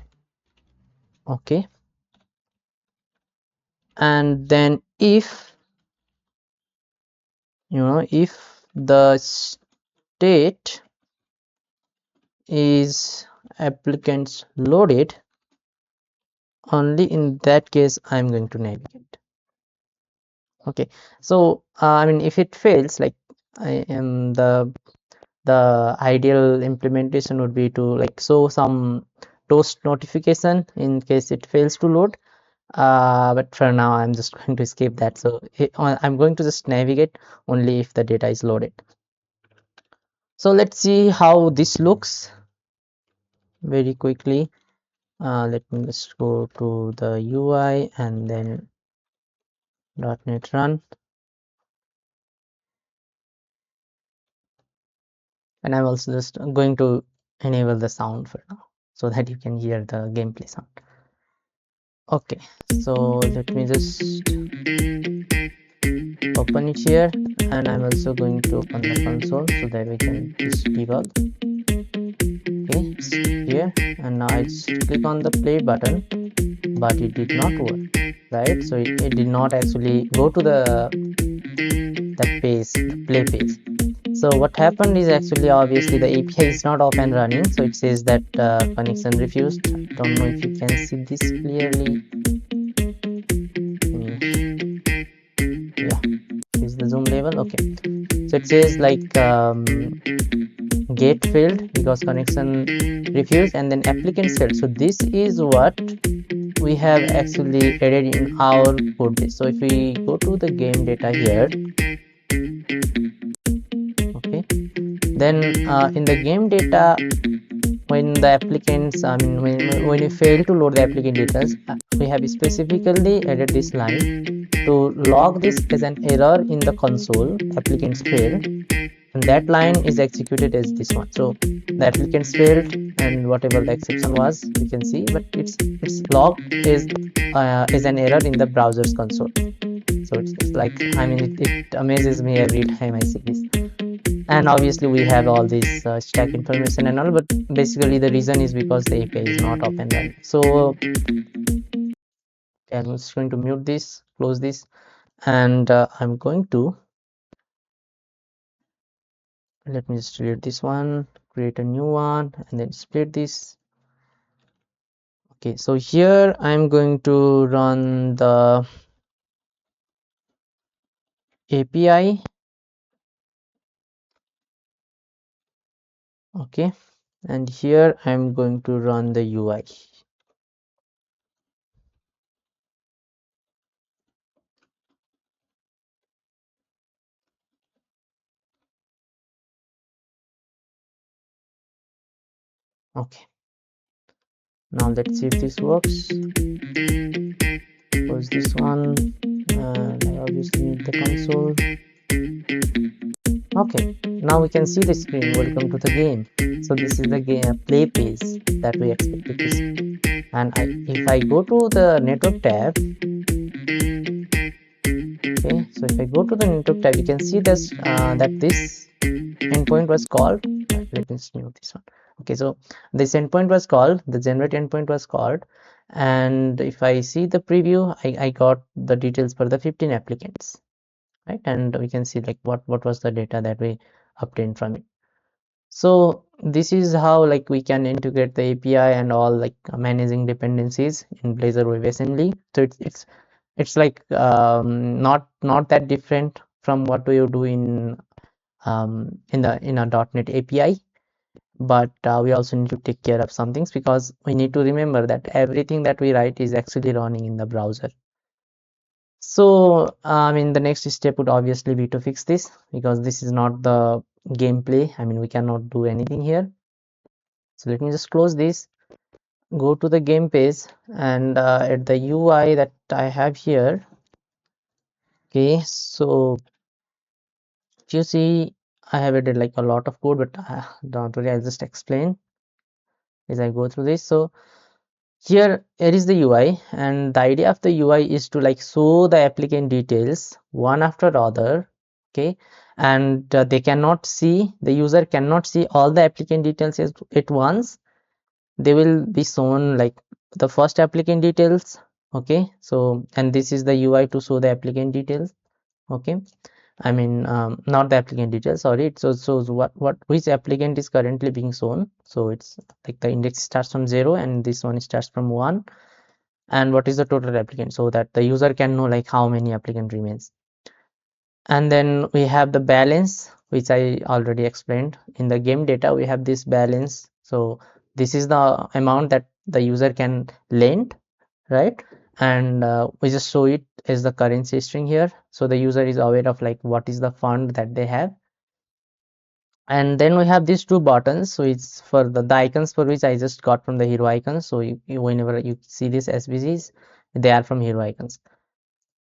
Okay, and then if if the state is applicants loaded, only in that case I'm going to navigate. Okay, so I mean if it fails, like I am the ideal implementation would be to like show some toast notification in case it fails to load, but for now I'm just going to skip that. So I'm going to just navigate only if the data is loaded. So let's see how this looks very quickly. Let me just go to the UI and then .NET Run, and I'm also just going to enable the sound for now so that you can hear the gameplay sound. Okay, so let me just open it here, and I'm also going to open the console so that we can just debug. Okay, it's here, and now I just click on the play button, but it did not work, right? So it did not actually go to the page, the play page. So what happened is actually obviously the API is not up and running, so it says that connection refused. Don't know if you can see this clearly. Yeah, is the zoom level okay? So it says like get failed because connection refused, and then applicant failed. So this is what we have actually added in our code base. So if we go to the game data here, okay, then in the game data when the applicants, I mean, when you fail to load the applicant details, we have specifically added this line to log this as an error in the console, applicants failed, and that line is executed as this one. So the applicants failed, and whatever the exception was, you can see, but it's logged is an error in the browser's console. So it's like, I mean, it amazes me every time I see this. And obviously we have all this stack information and all, but basically the reason is because the API is not up and running. So I'm just going to mute this, close this, and I'm going to, let me just delete this one, create a new one, and then split this. Okay, so here I'm going to run the API. Okay, and here I'm going to run the UI. Okay, now let's see if this works. Close this one, and I obviously need the console. Okay, now we can see the screen. Welcome to the game. So this is the game play page that we expected to see. And if I go to the network tab, okay, so if I go to the network tab, you can see this that this endpoint was called. Let me new this one. Okay, so this endpoint was called, the generate endpoint was called, and if I see the preview, I got the details for the 15 applicants, right? And we can see like what was the data that we obtained from it. So this is how like we can integrate the API and all, like managing dependencies in Blazor WebAssembly. So it's like not that different from what we do in a .NET API, but we also need to take care of some things, because we need to remember that everything that we write is actually running in the browser. So I mean, the next step would obviously be to fix this, because this is not the gameplay. I mean, we cannot do anything here. So let me just close this, go to the game page, and at the UI that I have here. Okay, so if you see, I have added like a lot of code, but don't worry, I'll just explain as I go through this. So here is the UI, and the idea of the UI is to like show the applicant details one after the other. Okay, and the user cannot see all the applicant details at once. They will be shown like the first applicant details. Okay, so, and this is the UI to show the applicant details. Okay, I mean, not the applicant details, sorry. It shows which applicant is currently being shown. So it's like the index starts from 0 and this one starts from 1, and what is the total applicant, so that the user can know like how many applicant remains. And then we have the balance, which I already explained. In the game data, we have this balance. So this is the amount that the user can lend, right? And we just show it as the currency string here, so the user is aware of like what is the fund that they have. And then we have these two buttons, so it's for the icons, for which I just got from the hero icons. So whenever you see these SVGs, they are from hero icons.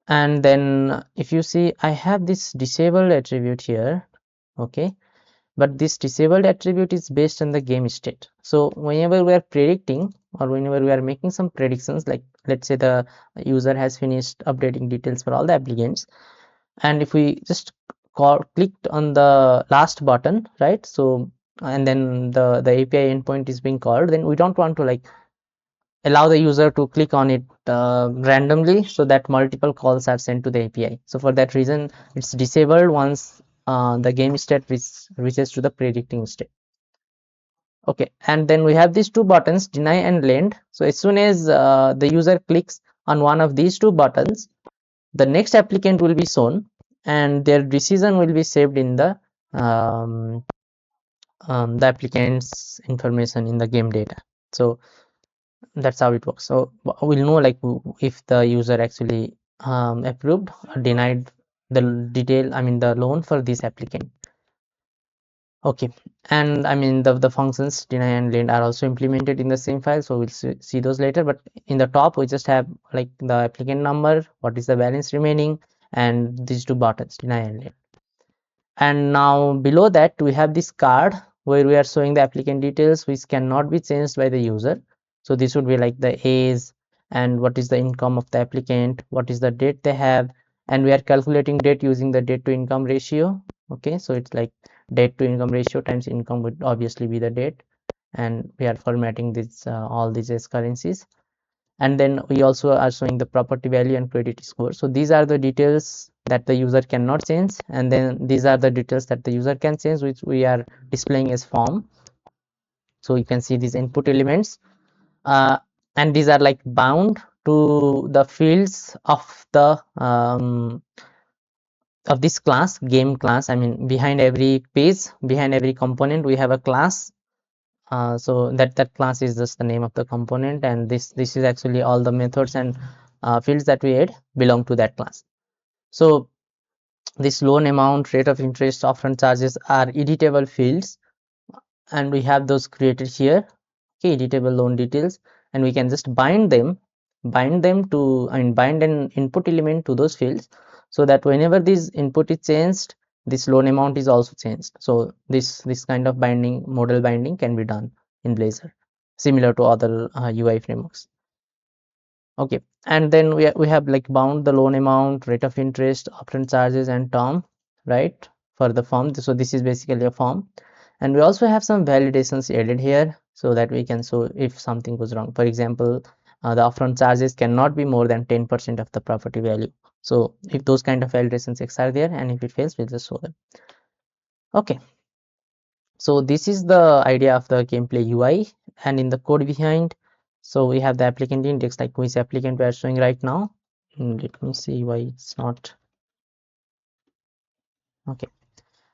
And then if you see, I have this disabled attribute here. Okay, but this disabled attribute is based on the game state. So whenever we are predicting, or whenever we are making some predictions, like let's say the user has finished updating details for all the applicants, and if we just clicked on the last button, right? So and then the API endpoint is being called, then we don't want to like allow the user to click on it randomly, so that multiple calls are sent to the API. So for that reason, it's disabled once the game state reaches to the predicting state. Okay, and then we have these two buttons, deny and lend. So as soon as the user clicks on one of these two buttons, the next applicant will be shown, and their decision will be saved in the applicant's information in the game data. So that's how it works. So we'll know like if the user actually approved or denied the detail, I mean the loan for this applicant. Okay, and I mean the functions deny and lend are also implemented in the same file, so we'll see those later. But in the top we just have like the applicant number, what is the balance remaining, and these two buttons, deny and lend. And now below that we have this card where we are showing the applicant details which cannot be changed by the user. So this would be like the age and what is the income of the applicant, what is the date they have, and we are calculating date using the date to income ratio. Okay, so it's like date to income ratio times income would obviously be the date, and we are formatting this all these as currencies. And then we also are showing the property value and credit score. So these are the details that the user cannot change, and then these are the details that the user can change, which we are displaying as form. So you can see these input elements, uh, and these are like bound to the fields of this class, game class. I mean, behind every page, behind every component we have a class. So that class is just the name of the component, and this is actually all the methods and fields that we add belong to that class. So this loan amount, rate of interest, upfront charges are editable fields, and we have those created here. Okay, editable loan details, and we can just bind them to, I mean, bind an input element to those fields, so that whenever this input is changed, this loan amount is also changed. So this kind of binding, model binding, can be done in Blazor, similar to other UI frameworks. Okay, and then we have like bound the loan amount, rate of interest, upfront charges, and term, right, for the form. So this is basically a form. And we also have some validations added here so that we can show if something goes wrong. For example, the upfront charges cannot be more than 10% of the property value. So if those kind of validation checks are there, and if it fails, we'll just show them. Okay, so this is the idea of the gameplay UI. And in the code behind, so we have the applicant index, like which applicant we are showing right now. Let me see why it's not. Okay,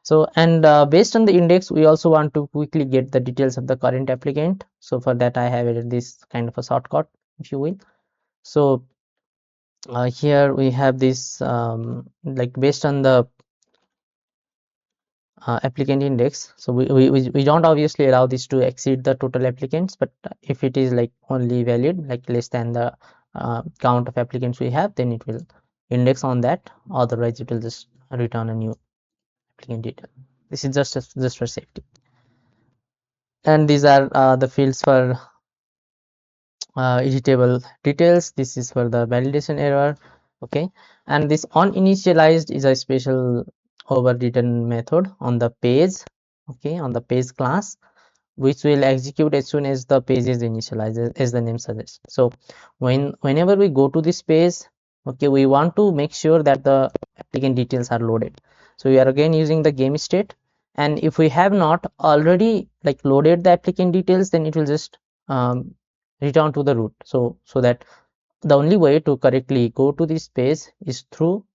so and based on the index, we also want to quickly get the details of the current applicant. So for that I have added this kind of a shortcut, if you will. So here we have this like based on the applicant index. So we don't obviously allow this to exceed the total applicants, but if it is like only valid, like less than the count of applicants we have, then it will index on that. Otherwise it will just return a new applicant detail. This is just for safety. And these are the fields for editable details. This is for the validation error. Okay, and this uninitialized is a special overridden method on the page. Okay, on the page class, which will execute as soon as the page is initialized, as the name suggests. So whenever we go to this page, okay, we want to make sure that the applicant details are loaded. So we are again using the game state, and if we have not already like loaded the applicant details, then it will just return to the root. So that the only way to correctly go to this page is through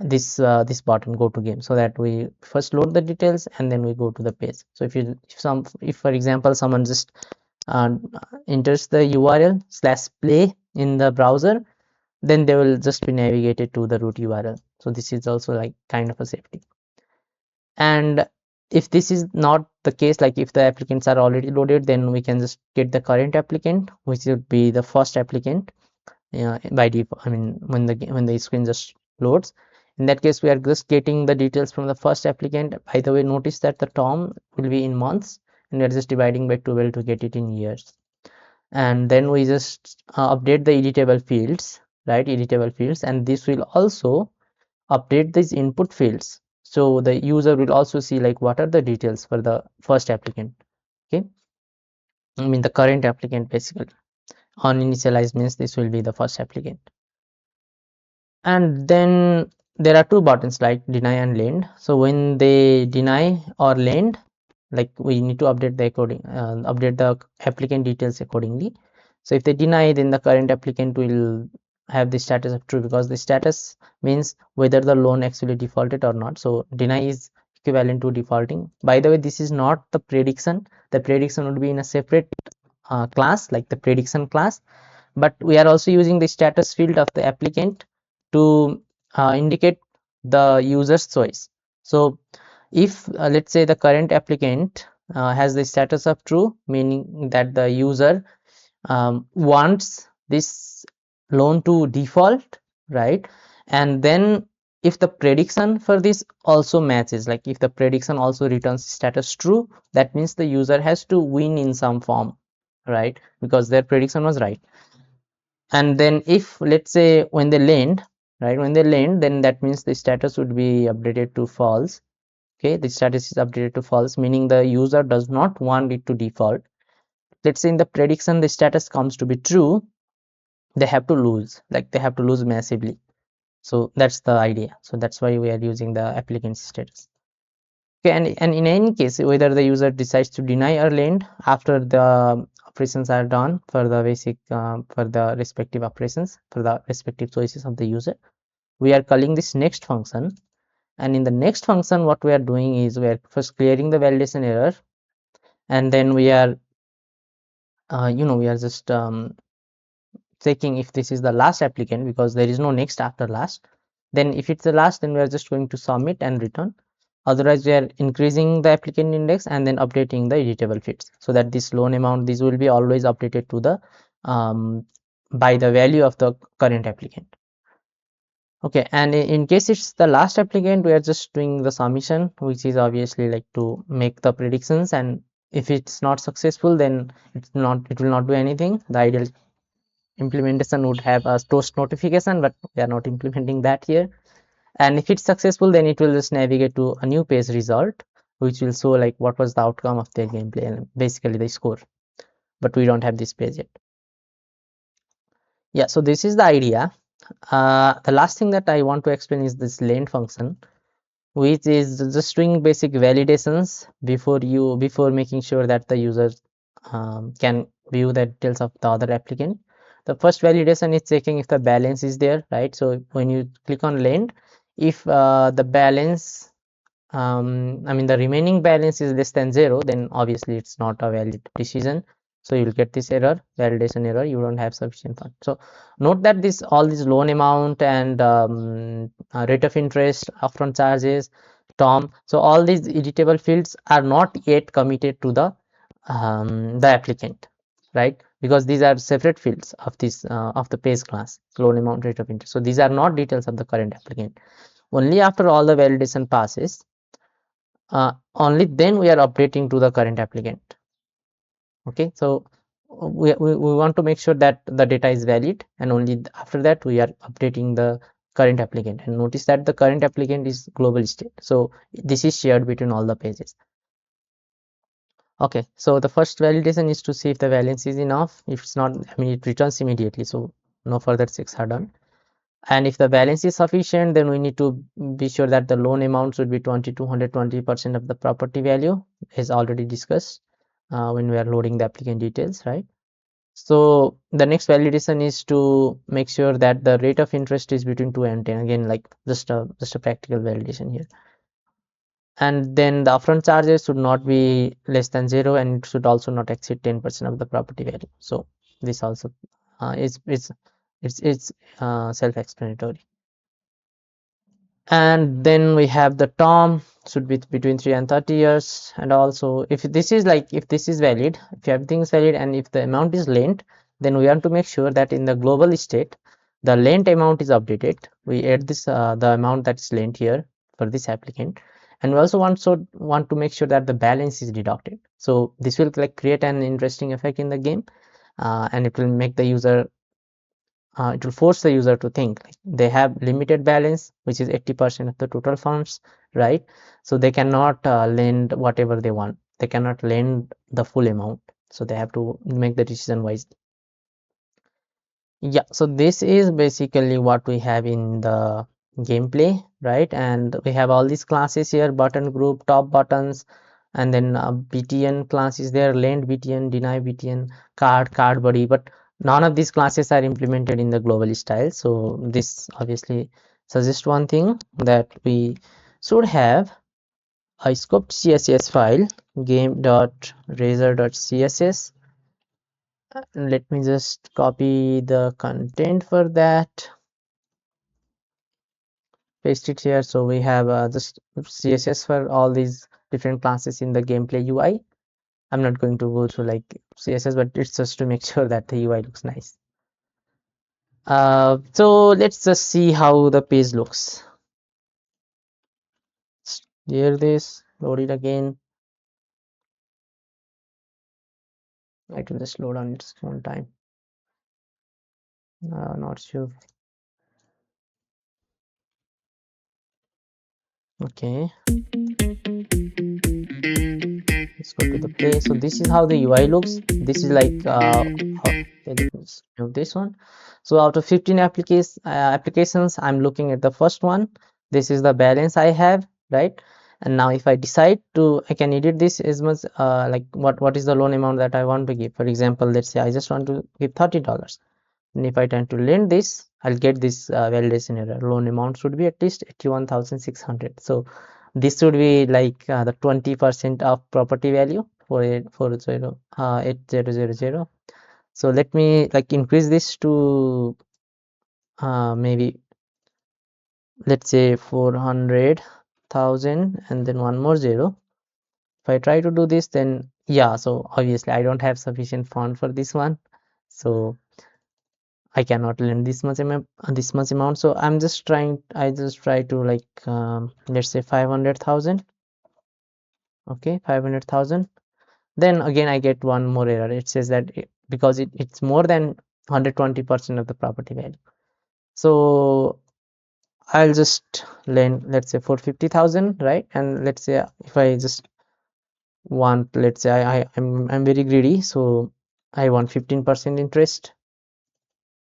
this button, go to game, so that we first load the details and then we go to the page. So if for example someone just uh, enters the URL /play in the browser, then they will just be navigated to the root URL. So this is also like kind of a safety. And if this is not the case, like if the applicants are already loaded, then we can just get the current applicant, which would be the first applicant. By default, I mean when the screen just loads. In that case, we are just getting the details from the first applicant. By the way, notice that the term will be in months, and we are just dividing by 12 to get it in years. And then we just update the editable fields, right? Editable fields, and this will also update these input fields. So the user will also see like what are the details for the first applicant. Okay, I mean the current applicant basically. Uninitialized means this will be the first applicant. And then there are two buttons like deny and lend. So when they deny or lend, like we need to update the applicant details accordingly. So if they deny, then the current applicant will have the status of true, because the status means whether the loan actually defaulted or not. So deny is equivalent to defaulting. By the way, this is not the prediction. The prediction would be in a separate class, like the prediction class, but we are also using the status field of the applicant to indicate the user's choice. So if let's say the current applicant has the status of true, meaning that the user wants this loan to default, right? And then if the prediction for this also matches, like if the prediction also returns status true, that means the user has to win in some form, right? Because their prediction was right. And then if let's say when they lend, right, when they lend, then that means the status would be updated to false. Okay, the status is updated to false, meaning the user does not want it to default. Let's say in the prediction the status comes to be true, they have to lose, like they have to lose massively. So that's the idea. So that's why we are using the applicant status. Okay, and in any case, whether the user decides to deny or lend after the operations are done for the basic for the respective operations for the respective choices of the user, we are calling this next function. And in the next function, what we are doing is we are first clearing the validation error, and then we are we are just checking if this is the last applicant, because there is no next after last. Then if it's the last, then we are just going to submit and return. Otherwise we are increasing the applicant index and then updating the editable fields, so that this loan amount, this will be always updated to the by the value of the current applicant. Okay, and in case it's the last applicant, we are just doing the submission, which is obviously like to make the predictions, and if it's not successful, then it will not do anything. The ideal implementation would have a toast notification, but we are not implementing that here. And if it's successful, then it will just navigate to a new page result, which will show like what was the outcome of their gameplay and basically the score. But we don't have this page yet. Yeah, so this is the idea. The last thing that I want to explain is this lend function, which is just doing basic validations before making sure that the user can view the details of the other applicant. The first validation is checking if the balance is there, right? So when you click on lend, if the balance I mean the remaining balance is less than 0, then obviously it's not a valid decision. So you'll get this error, validation error, you don't have sufficient funds. So note that this all this loan amount and rate of interest, upfront charges, term, so all these editable fields are not yet committed to the applicant, right? Because these are separate fields of this of the page class, loan amount, rate of interest. So these are not details of the current applicant. Only after all the validation passes, only then we are updating to the current applicant. Okay, so we want to make sure that the data is valid, and only after that we are updating the current applicant. And notice that the current applicant is global state, so this is shared between all the pages. Okay, so the first validation is to see if the balance is enough. If it's not, I mean, it returns immediately, so no further checks are done. And if the balance is sufficient, then we need to be sure that the loan amount should be 220% of the property value, as already discussed when we are loading the applicant details, right? So the next validation is to make sure that the rate of interest is between 2 and 10. Again, like just a practical validation here. And then the upfront charges should not be less than 0, and it should also not exceed 10% of the property value. So this also it's self-explanatory. And then we have the term should be between 3 and 30 years. And also if this is valid, if everything is valid and if the amount is lent, then we want to make sure that in the global state the lent amount is updated. We add this the amount that's lent here for this applicant. And we also want to make sure that the balance is deducted. So this will like create an interesting effect in the game, and it will make the user it will force the user to think like they have limited balance, which is 80% of the total funds, right? So they cannot lend whatever they want, they cannot lend the full amount, so they have to make the decision wisely. Yeah, so this is basically what we have in the gameplay, right? And we have all these classes here: button group, top buttons, and then btn class is there, lend btn, deny btn, card body. But none of these classes are implemented in the global style. So this obviously suggests one thing, that we should have a scoped css file, game.razor.css. Let me just copy the content for that. paste it here. So we have just CSS for all these different classes in the gameplay UI. I'm not going to go through like CSS, but it's just to make sure that the UI looks nice. So let's just see how the page looks. Clear this, load it again. It will just load on its own time. Not sure. Okay, let's go to the play. So this is how the UI looks. This is like okay, let me just move this one. So out of 15 applications, I'm looking at the first one. This is the balance I have, right? And now if I decide to, I can edit this as much like what is the loan amount that I want to give. For example, let's say I just want to give $30. And if I tend to lend this, I'll get this validation error. Loan amount should be at least 81,600. So this should be like the 20% of property value for 8000. So let me like increase this to maybe let's say 400,000 and then one more zero. If I try to do this, then yeah, so obviously I don't have sufficient fund for this one. So I cannot lend this much amount. So I just try to like let's say 500,000. Okay, 500,000. Then again I get one more error. It says that because it's more than 120% of the property value. So I'll just lend, let's say, for 50,000, right? And let's say if I just want, let's say I'm very greedy, so I want 15% interest,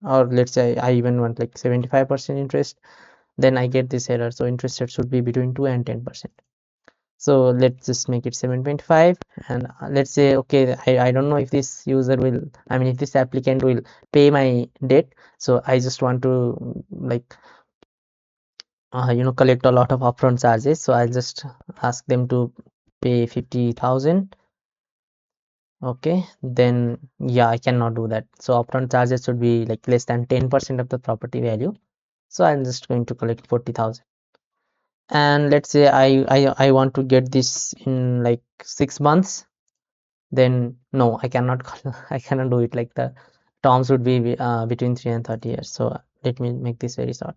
or let's say I even want like 75% interest. Then I get this error. So interest rate should be between 2 and 10%. So let's just make it 7.5, and let's say okay, I don't know if this user will, I mean if this applicant will pay my debt. So I just want to like collect a lot of upfront charges. So I'll just ask them to pay 50,000. Okay, then yeah, I cannot do that. So upfront charges should be like less than 10% of the property value. So I'm just going to collect 40,000. And let's say I want to get this in like 6 months. Then no, I cannot I cannot do it. Like the terms would be between 3 and 30 years. So let me make this very short.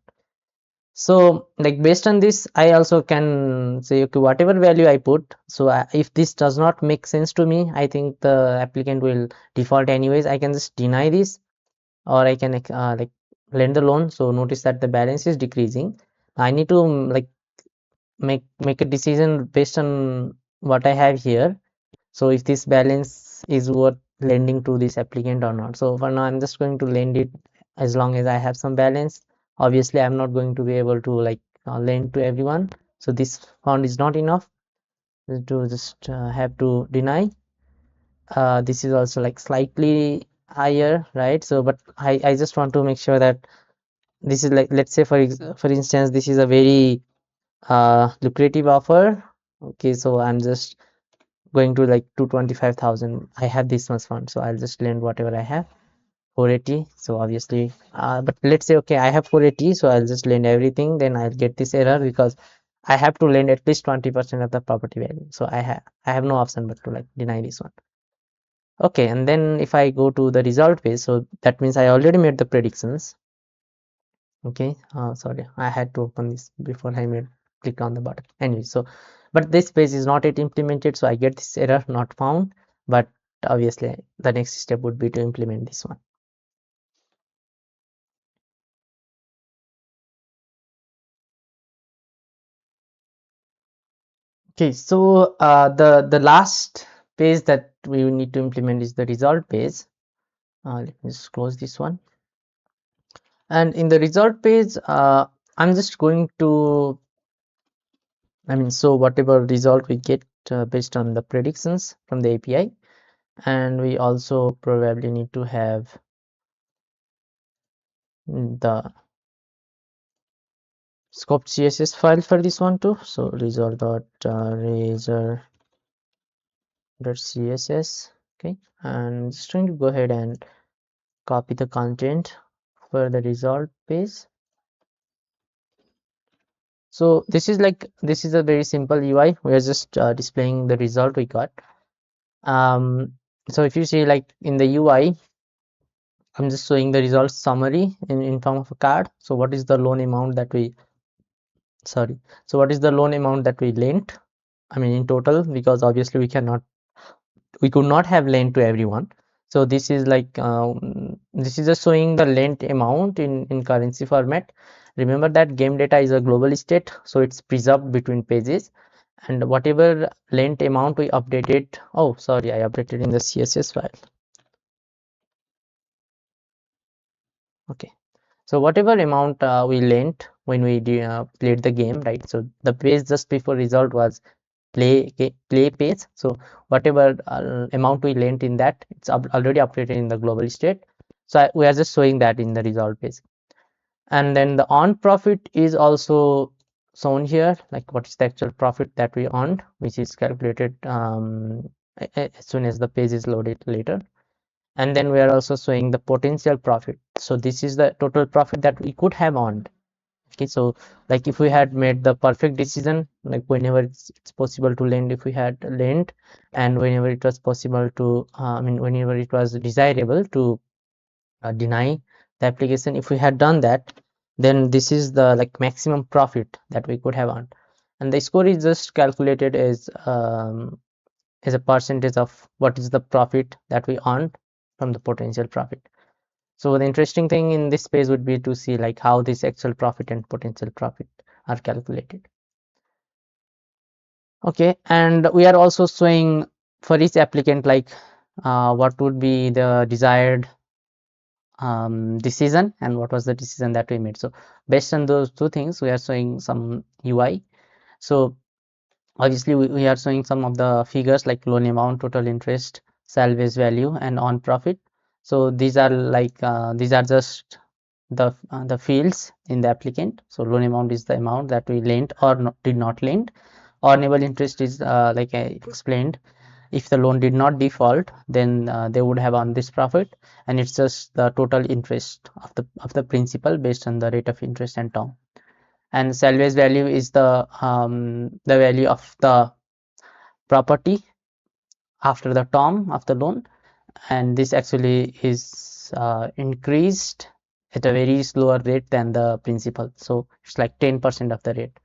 So like based on this, I also can say okay, whatever value I put, so if this does not make sense to me, I think the applicant will default anyways. I can just deny this, or I can like lend the loan. So notice that the balance is decreasing. I need to like make a decision based on what I have here. So if this balance is worth lending to this applicant or not. So for now I'm just going to lend it as long as I have some balance. Obviously I'm not going to be able to like lend to everyone. So this fund is not enough to just have to deny. This is also like slightly higher, right? So but I just want to make sure that this is like, let's say for instance, this is a very lucrative offer. Okay, so I'm just going to like 225,000. I have this much fund, so I'll just lend whatever I have. 480. So obviously but let's say okay, I have 480, so I'll just lend everything. Then I'll get this error because I have to lend at least 20% of the property value. So I have no option but to like deny this one. Okay, and then if I go to the result page, so that means I already made the predictions. Okay, sorry, I had to open this before I made click on the button. Anyway, so but this page is not yet implemented, so I get this error not found. But obviously the next step would be to implement this one. Okay, so the last page that we will need to implement is the result page. Let me just close this one. And in the result page, I'm just going to, I mean, so whatever result we get based on the predictions from the API, and we also probably need to have the scope CSS file for this one too. So razor.css. Okay, and just going to go ahead and copy the content for the result page. So this is a very simple UI. We are just displaying the result we got. Um, so if you see like in the UI, I'm just showing the results summary in form of a card. So what is the loan amount that we sorry. So what is the loan amount that we lent? I mean in total, because obviously we could not have lent to everyone. So this is like this is just showing the lent amount in currency format. Remember that game data is a global state, so it's preserved between pages, and whatever lent amount we updated, oh sorry, I updated in the CSS file. Okay, so whatever amount we lent when we played the game, right? So the page just before result was play page. So whatever amount we lent in that, it's already updated in the global state. So we are just showing that in the result page. And then the earned profit is also shown here, like what is the actual profit that we earned, which is calculated as soon as the page is loaded later. And then we are also showing the potential profit. So this is the total profit that we could have earned. Okay, so like if we had made the perfect decision, like whenever it's possible to lend, if we had lent, and whenever it was possible to I mean whenever it was desirable to deny the application, if we had done that, then this is the like maximum profit that we could have earned. And the score is just calculated as a percentage of what is the profit that we earned from the potential profit. So the interesting thing in this page would be to see like how this actual profit and potential profit are calculated. Okay, and we are also showing for each applicant like what would be the desired decision and what was the decision that we made. So based on those two things, we are showing some UI. So obviously we are showing some of the figures like loan amount, total interest, salvage value, and on profit. So these are like these are just the fields in the applicant. So loan amount is the amount that we lent or did not lend. Earnable interest is like I explained, if the loan did not default, then they would have earned this profit, and it's just the total interest of the principal based on the rate of interest and term. And salvage value is the value of the property after the term of the loan, and this actually is increased at a very slower rate than the principal, so it's like 10% of the rate.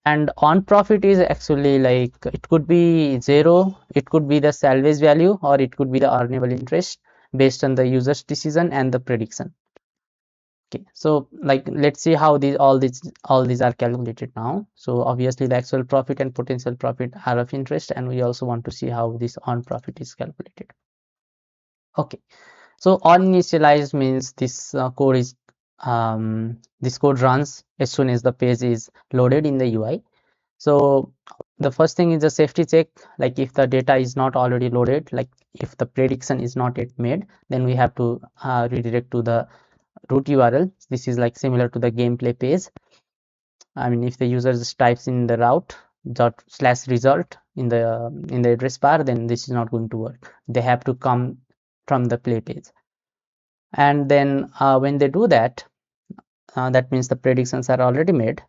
And on profit is actually like it could be zero, it could be the salvage value, or it could be the earnable interest based on the user's decision and the prediction. Okay, so like let's see how these are calculated now. So obviously the actual profit and potential profit are of interest, and we also want to see how this on profit is calculated. Okay, so on initialized means this code is this code runs as soon as the page is loaded in the UI. So the first thing is a safety check, like if the data is not already loaded, like if the prediction is not yet made, then we have to redirect to the root URL. This is like similar to the gameplay page. I mean, if the user just types in the route dot slash result in the address bar, then this is not going to work. They have to come from the play page. And then when they do that, that means the predictions are already made.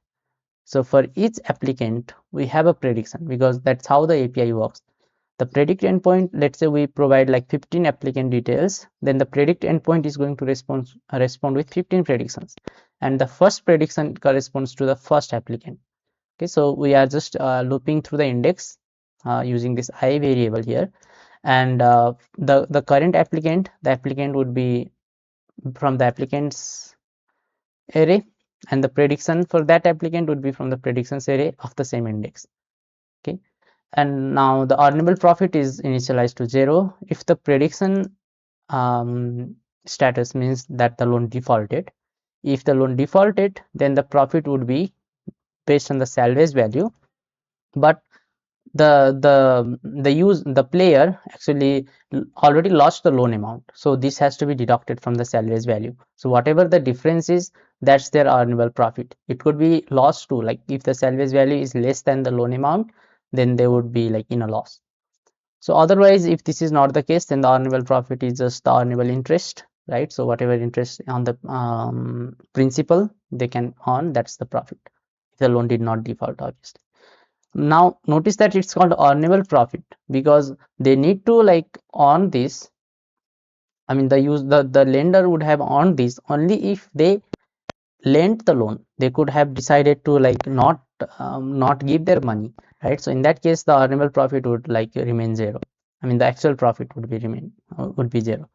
So for each applicant, we have a prediction because that's how the API works. The predict endpoint, let's say we provide like 15 applicant details, then the predict endpoint is going to respond with 15 predictions, and the first prediction corresponds to the first applicant. Okay, so we are just looping through the index using this I variable here, and the current applicant, the applicant would be from the applicants array, and the prediction for that applicant would be from the predictions array of the same index. Okay, and now the earnable profit is initialized to 0 if the prediction status means that the loan defaulted. If the loan defaulted, then the profit would be based on the salvage value, but the player actually already lost the loan amount, so this has to be deducted from the salvage value. So whatever the difference is, that's their earnable profit. It could be lost too, like if the salvage value is less than the loan amount, then they would be like in a loss. So otherwise, if this is not the case, then the earnable profit is just the earnable interest, right? So whatever interest on the principal they can earn, that's the profit. the loan did not default, obviously. Now notice that it's called earnable profit because they need to like earn this. I mean, the lender would have earned this only if they lent the loan. They could have decided to like not give their money, right? So in that case, the earnable profit would like remain zero. I mean, the actual profit would be zero.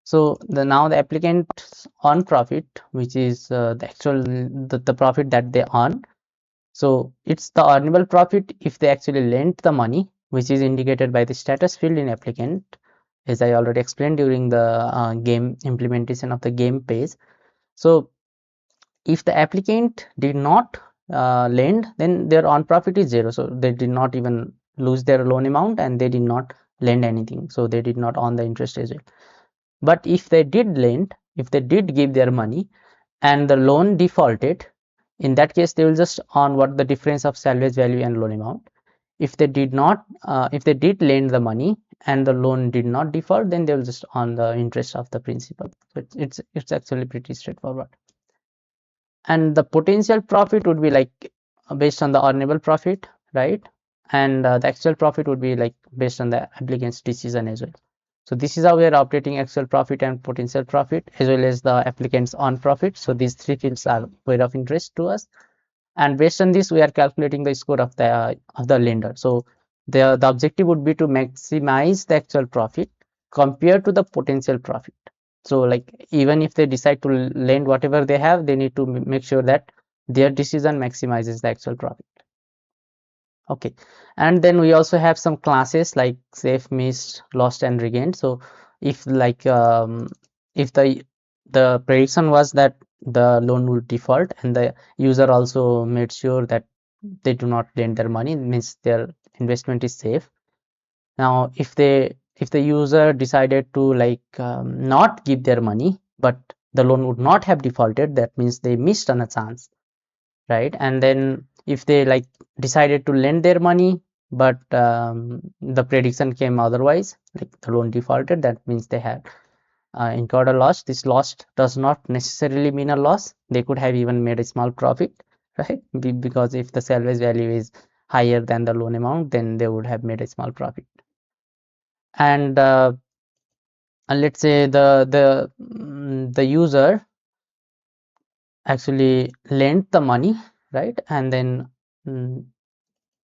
So now the applicant's earn profit, which is the actual the profit that they earn. So it's the earnable profit if they actually lent the money, which is indicated by the status field in applicant, as I already explained during the game implementation of the game page. So if the applicant did not lend, then their earned profit is zero. So they did not even lose their loan amount and they did not lend anything. So they did not earn the interest as well. But if they did lend, if they did give their money and the loan defaulted, in that case they will just earn what the difference of salvage value and loan amount. If they did not, if they did lend the money and the loan did not default, then they will just earn the interest of the principal. So it's actually pretty straightforward. And the potential profit would be like based on the earnable profit, right? And the actual profit would be like based on the applicant's decision as well. So this is how we are updating actual profit and potential profit as well as the applicant's earned profit. So these three fields are very of interest to us, and based on this we are calculating the score of the lender. So the objective would be to maximize the actual profit compared to the potential profit. So like even if they decide to lend whatever they have, they need to make sure that their decision maximizes the actual profit. Okay, and then we also have some classes like save, missed, lost, and regained. So if like if the prediction was that the loan will default and the user also made sure that they do not lend their money, means their investment is safe. Now if the user decided to like not give their money, but the loan would not have defaulted, that means they missed on a chance, right? And then if they like decided to lend their money, but the prediction came otherwise, like the loan defaulted, that means they had incurred a loss. This loss does not necessarily mean a loss. They could have even made a small profit, right? Because if the salvage value is higher than the loan amount, then they would have made a small profit. And let's say the user actually lent the money, right? And then mm,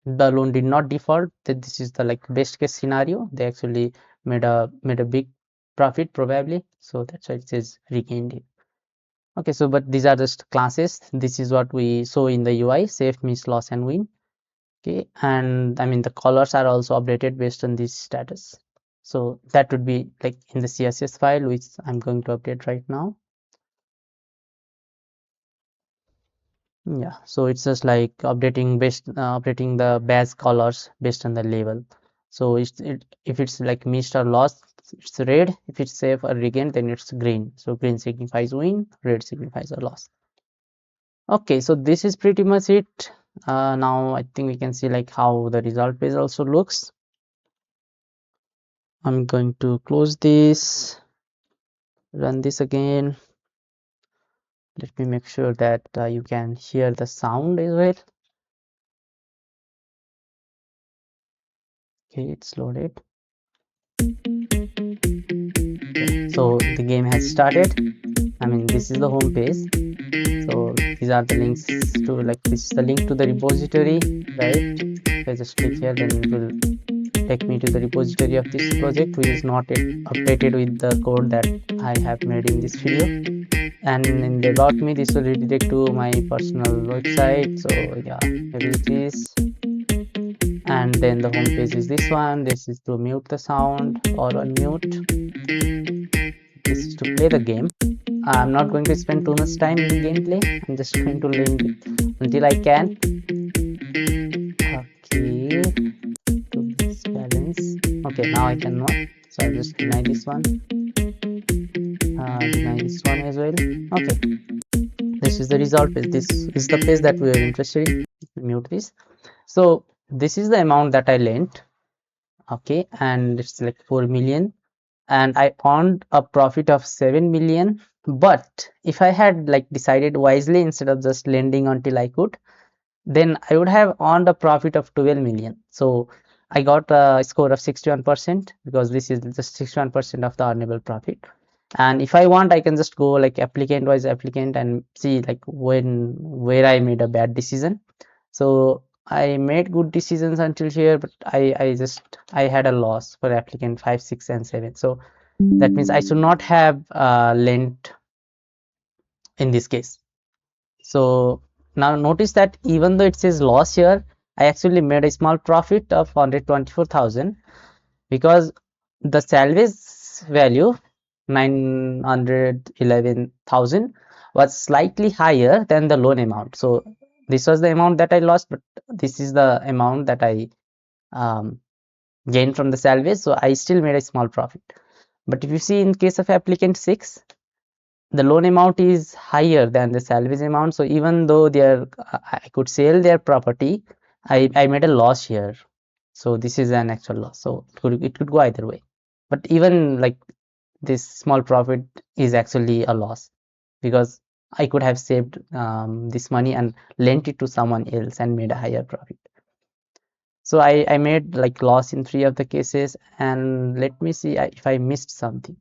the loan did not default. That this is the like best case scenario. They actually made a big profit probably. So that's why it says regained it. Okay, so but these are just classes. This is what we saw in the UI: save, miss, loss, and win. Okay, and I mean the colors are also updated based on this status. So that would be like in the CSS file, which I'm going to update right now. Yeah, so it's just like updating the badge colors based on the label. So if it's like missed or lost, it's red. If it's save or regained, then it's green. So green signifies win, red signifies a loss. Okay, so this is pretty much it. Now I think we can see like how the result page also looks. I'm going to close this, run this again. Let me make sure that you can hear the sound as well. Okay, it's loaded. Okay, so the game has started. I mean, this is the home page. So these are the links to like this is the link to the repository, right? If I just click here, then it will take me to the repository of this project, which is not yet updated with the code that I have made in this video. And in the about me, this will redirect to my personal website. So yeah, here it is. And then the home page is this one. This is to mute the sound or unmute. This is to play the game. I'm not going to spend too much time in the gameplay. I'm just going to link it until I can. Okay, to this balance. Okay, now I cannot. So I'll just deny this one. Deny this one as well. Okay, this is the result page. This is the page that we are interested in. Mute this. So this is the amount that I lent. Okay, and it's like 4 million. And I earned a profit of 7 million. But if I had like decided wisely instead of just lending until I could, then I would have earned a profit of 12 million. So I got a score of 61% because this is just 61% of the earnable profit. And if I want, I can just go like applicant wise applicant and see like where I made a bad decision. So I made good decisions until here, but I had a loss for applicant 5, 6, and 7. So that means I should not have lent in this case. So now notice that even though it says loss here, I actually made a small profit of 124,000 because the salvage value 911,000 was slightly higher than the loan amount. So this was the amount that I lost, but this is the amount that I um, gained from the salvage. So I still made a small profit. But if you see in case of applicant 6, the loan amount is higher than the salvage amount. So even though I could sell their property, I made a loss here. So this is an actual loss. So it could go either way. But even like this small profit is actually a loss because I could have saved this money and lent it to someone else and made a higher profit. So I made like loss in 3 of the cases, and let me see if I missed something.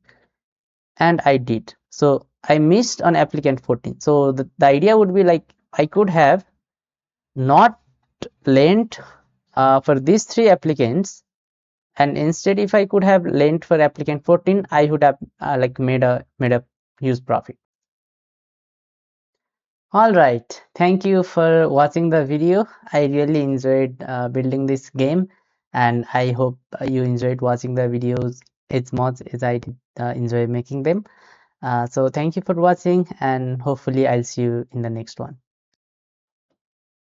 And I did. So I missed on applicant 14. So the idea would be like I could have not lent for these 3 applicants, and instead if I could have lent for applicant 14, I would have like made a huge profit. All right, thank you for watching the video. I really enjoyed building this game, and I hope you enjoyed watching the videos as much as I did enjoy making them. So thank you for watching, and hopefully I'll see you in the next one.